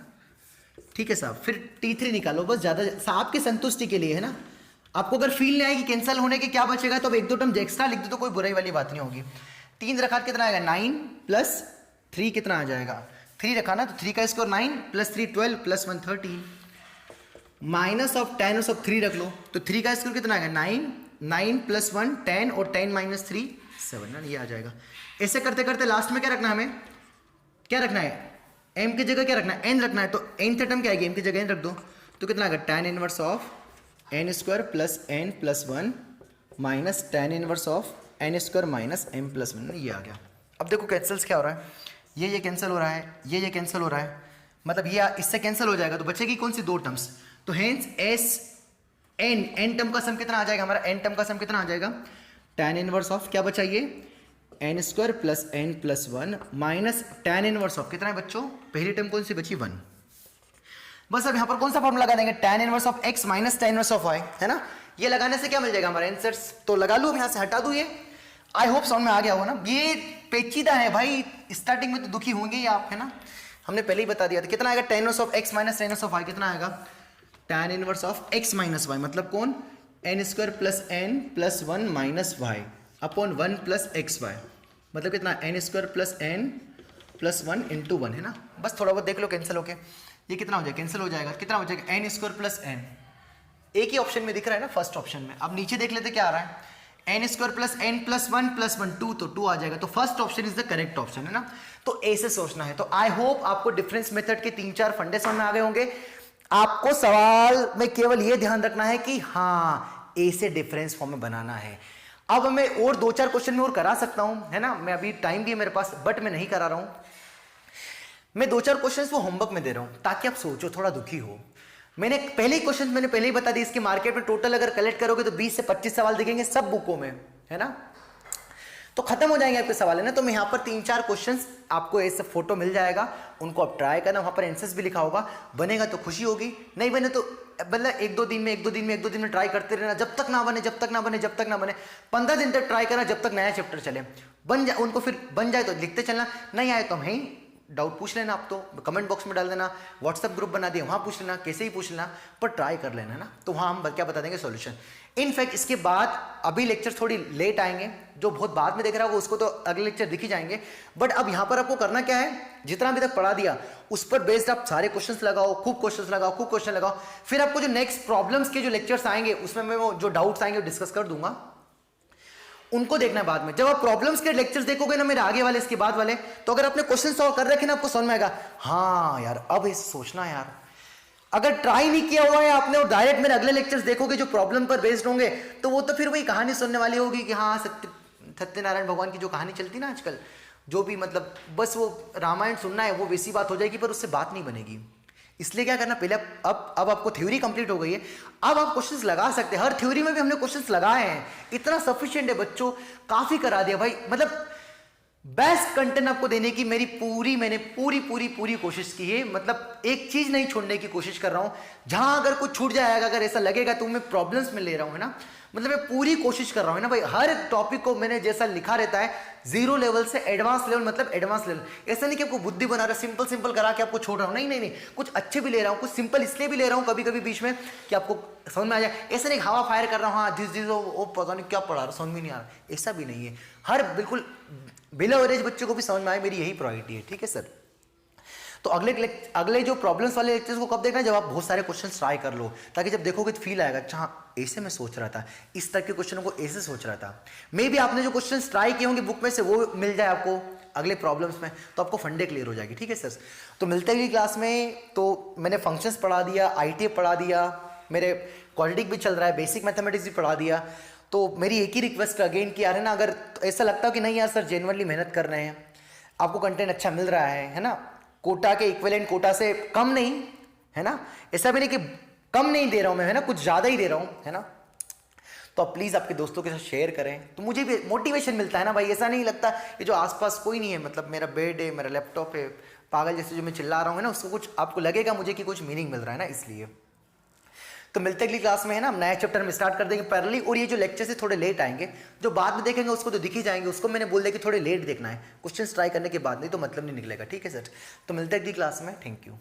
ठीक है साहब, फिर T3 निकालो बस, ज्यादा साहब की संतुष्टि के लिए, है ना। आपको अगर फील नहीं आएगी कैंसिल होने के क्या बचेगा तो अब 1-2 टर्म एक्स्ट्रा लिख दो तो कोई बुराई वाली बात नहीं होगी। 3 रखा कितना आएगा 9 प्लस 3 कितना आ जाएगा 3 रखा ना, तो 3 का square 9 plus 3 12 plus 1 13 minus of 10 of 3 रख लो तो 3 का स्क्वायर कितना आएगा 9 9 प्लस 1 10 और 10 माइनस 3 7 ना, ये आ जाएगा। ऐसे करते करते लास्ट में क्या रखना है हमें, क्या रखना है m की जगह क्या रखना है n रखना है, तो n से टर्म क्या आएगी m की जगह n रख दो तो कितना आएगा tan inverse of n square plus n plus 1 minus tan inverse of n square minus m plus 1, ये आ गया। अब देखो कैंसल्स क्या हो रहा है, ये कैंसिल हो रहा है, ये कैंसिल हो रहा है, मतलब ये इससे कैंसिल हो जाएगा तो बचेगी कौन सी 2 टर्म्स, तो हेंस s n टर्म का सम कितना आ जाएगा हमारा, n टर्म का सम कितना आ जाएगा tan इनवर्स ऑफ क्या बचा ये n square plus n plus 1 minus tan inverse of कितना है बच्चों, पहली टर्म कौन सी बची 1। बस अब यहाँ पर कौन सा फॉर्मूला लगा देंगे tan inverse of x minus tan inverse of y, है ना। ये लगाने से क्या मिल जाएगा हमारा आंसर्स, तो लगा लूँ यहाँ से हटा दूँ ये। आई होप समझ में आ गया हो ना, ये पेचीदा है भाई, स्टार्टिंग में तो दुखी होंगे ही आप, है ना। हमने पहले ही बता दिया था कितना आएगा tan inverse of x minus tan inverse of y कितना आएगा tan inverse of x minus y, मतलब कौन n square plus n plus 1 minus y upon 1 plus x y, मतलब कितना n square plus n plus 1 into 1, है ना। बस थोड़ा बहुत देख लो कैंसिल होके ये कितना हो जाएगा, कैंसिल हो जाएगा, कितना हो जाएगा n स्क्वायर प्लस n, एक ही ऑप्शन में दिख रहा है ना फर्स्ट ऑप्शन में। अब नीचे देख लेते क्या आ रहा है n square plus n plus 1 2, तो 2 आ जाएगा, तो first option is the correct option, है ना। तो ऐसे सोचना है। तो आई होप आपको डिफरेंस मेथड के 3-4 फंडे समझ में आ गए होंगे। आपको सवाल में केवल ये ध्यान रखना है कि हाँ ऐसे डिफरेंस फॉर्म में बनाना है। अब मैं और 2-4 क्वेश्चन में और करा सकता हूं, है ना, मैं अभी टाइम भी है मेरे पास, बट मैं नहीं करा रहा हूं। मैं 2-4 क्वेश्चंस वो होमवर्क में दे रहा हूं ताकि आप सोचो, थोड़ा दुखी हो। मैंने पहले ही क्वेश्चन मैंने पहले ही बता दिया, इसके मार्केट में टोटल अगर कलेक्ट करोगे तो 20 से 25 सवाल दिखेंगे सब बुकों में, है ना, तो खत्म हो जाएंगे आपके सवाल, है ना। तो मैं यहाँ पर 3-4 क्वेश्चंस आपको ऐसे फोटो मिल जाएगा, उनको आप ट्राई करना, वहाँ पर आंसर्स भी लिखा होगा। बनेगा तो खुशी होगी, नहीं बने तो मतलब एक दो दिन में ट्राई करते रहना, जब तक ना बने 15 दिन तक ट्राई करना, जब तक नया चैप्टर चले। बन जाए उनको, फिर बन जाए तो लिखते चलना, नहीं आए तो हम ही डाउट पूछ लेना, आप तो कमेंट बॉक्स में डाल देना, व्हाट्सएप ग्रुप बना दिए वहाँ पूछ लेना, कैसे ही पूछ लेना, पर ट्राई कर लेना ना, तो वहाँ हम क्या बता देंगे सॉल्यूशन। इनफैक्ट इसके बाद अभी लेक्चर थोड़ी लेट आएंगे, जो बहुत बाद में देख रहा होगा उसको तो अगले लेक्चर दिख ही जाएंगे, बट अब यहाँ पर आपको करना क्या है, जितना अभी तक पढ़ा दिया उस पर बेस्ड आप सारे क्वेश्चंस लगाओ, खूब क्वेश्चन लगाओ, फिर आपको जो नेक्स्ट प्रॉब्लम्स के जो लेक्चर्स आएंगे उसमें मैं वो जो डाउट्स आएंगे वो डिस्कस कर दूंगा, उनको देखना है बाद में। जब आप प्रॉब्लम्स के लेक्चर्स देखोगे ना मेरे आगे वाले इसके बाद वाले, तो अगर आपने क्वेश्चन सॉल्व कर रखे ना आपको समझ में आएगा, हाँ यार अब इसे सोचना यार। अगर ट्राई नहीं किया हुआ है आपने और डायरेक्ट मेरे अगले लेक्चर्स देखोगे जो प्रॉब्लम पर बेस्ड होंगे, तो वो तो फिर वही कहानी सुनने वाली होगी कि हाँ सत्यनारायण भगवान की जो कहानी चलती ना आजकल, जो भी मतलब बस वो रामायण सुनना है, वो वैसी बात हो जाएगी, पर उससे बात नहीं बनेगी। इसलिए क्या करना, पहले अब आपको थ्योरी कंप्लीट हो गई है, अब आप क्वेश्चंस लगा सकते हैं। हर थ्योरी में भी हमने क्वेश्चंस लगाए हैं, इतना सफिशिएंट है बच्चों, काफी करा दिया भाई। मतलब बेस्ट कंटेंट आपको देने की मैंने पूरी कोशिश की है। मतलब एक चीज नहीं छोड़ने की कोशिश कर रहा हूं। जहां अगर कुछ छूट जाएगा, अगर ऐसा लगेगा तो मैं प्रॉब्लम्स में ले रहा हूं, है ना, मतलब मैं पूरी कोशिश कर रहा हूं ना भाई। हर टॉपिक को मैंने जैसा लिखा रहता है, 0 लेवल से एडवांस लेवल, मतलब एडवांस लेवल। ऐसा नहीं कि आपको बुद्धि बना रहा, सिंपल करा के आपको छोड़ रहा हूं, नहीं, कुछ अच्छे भी ले रहा हूं, कुछ सिंपल इसलिए भी ले रहा हूं कभी कभी बीच में कि आपको समझ में आ जाए। ऐसा नहीं हवा फायर कर रहा हूं, हाँ दिस वो पता नहीं क्या पढ़ा रहा, समझ में नहीं आ रहा, ऐसा भी नहीं है। हर बिल्कुल बिलो एवरेज बच्चों को भी समझ में आए, मेरी यही प्रायोरिटी है, ठीक है सर। तो अगले जो प्रॉब्लम्स वाले लेक्चर्स को कब देखना है, जब आप बहुत सारे क्वेश्चन ट्राई कर लो, ताकि जब देखोगे तो फील आएगा, अच्छा ऐसे मैं सोच रहा था, इस तरह के क्वेश्चनों को ऐसे सोच रहा था। मे भी आपने जो क्वेश्चन ट्राई किए होंगे बुक में से वो मिल जाए आपको अगले प्रॉब्लम्स में, तो आपको फंडे क्लियर हो जाएगी, ठीक है सर। तो मिलते हैं अगली क्लास में। तो मैंने फंक्शंस पढ़ा दिया, ITA पढ़ा दिया, मेरे क्वाड्रेटिक भी चल रहा है, बेसिक मैथमेटिक्स भी पढ़ा दिया। तो मेरी एक ही रिक्वेस्ट अगेन कि यार है ना, अगर ऐसा लगता हो कि नहीं यार सर जेन्युइनली मेहनत कर रहे हैं, आपको कंटेंट अच्छा मिल रहा है ना, कोटा के इक्विवेलेंट कोटा से कम नहीं, है ना, ऐसा भी नहीं कि कम नहीं दे रहा हूं मैं, है ना, कुछ ज्यादा ही दे रहा हूं, है ना, तो आप प्लीज आपके दोस्तों के साथ शेयर करें, तो मुझे भी मोटिवेशन मिलता है ना भाई। ऐसा नहीं लगता ये जो आसपास कोई नहीं है, मतलब मेरा बेड है, मेरा लैपटॉप है, पागल जैसे जो मैं चिल्ला रहा हूँ, है ना, उसको कुछ आपको लगेगा मुझे कि कुछ मीनिंग मिल रहा है ना, इसलिए। तो मिलते अगली क्लास में है ना, हम नया चैप्टर हम स्टार्ट कर देंगे पैरेलली, और ये जो लेक्चर से थोड़े लेट आएंगे, जो बाद में देखेंगे उसको तो दिख ही जाएंगे, उसको मैंने बोल दिया कि थोड़े लेट देखना है, क्वेश्चन ट्राई करने के बाद, नहीं तो मतलब नहीं निकलेगा। ठीक है सर, तो मिलते हैं अगली क्लास में, थैंक यू।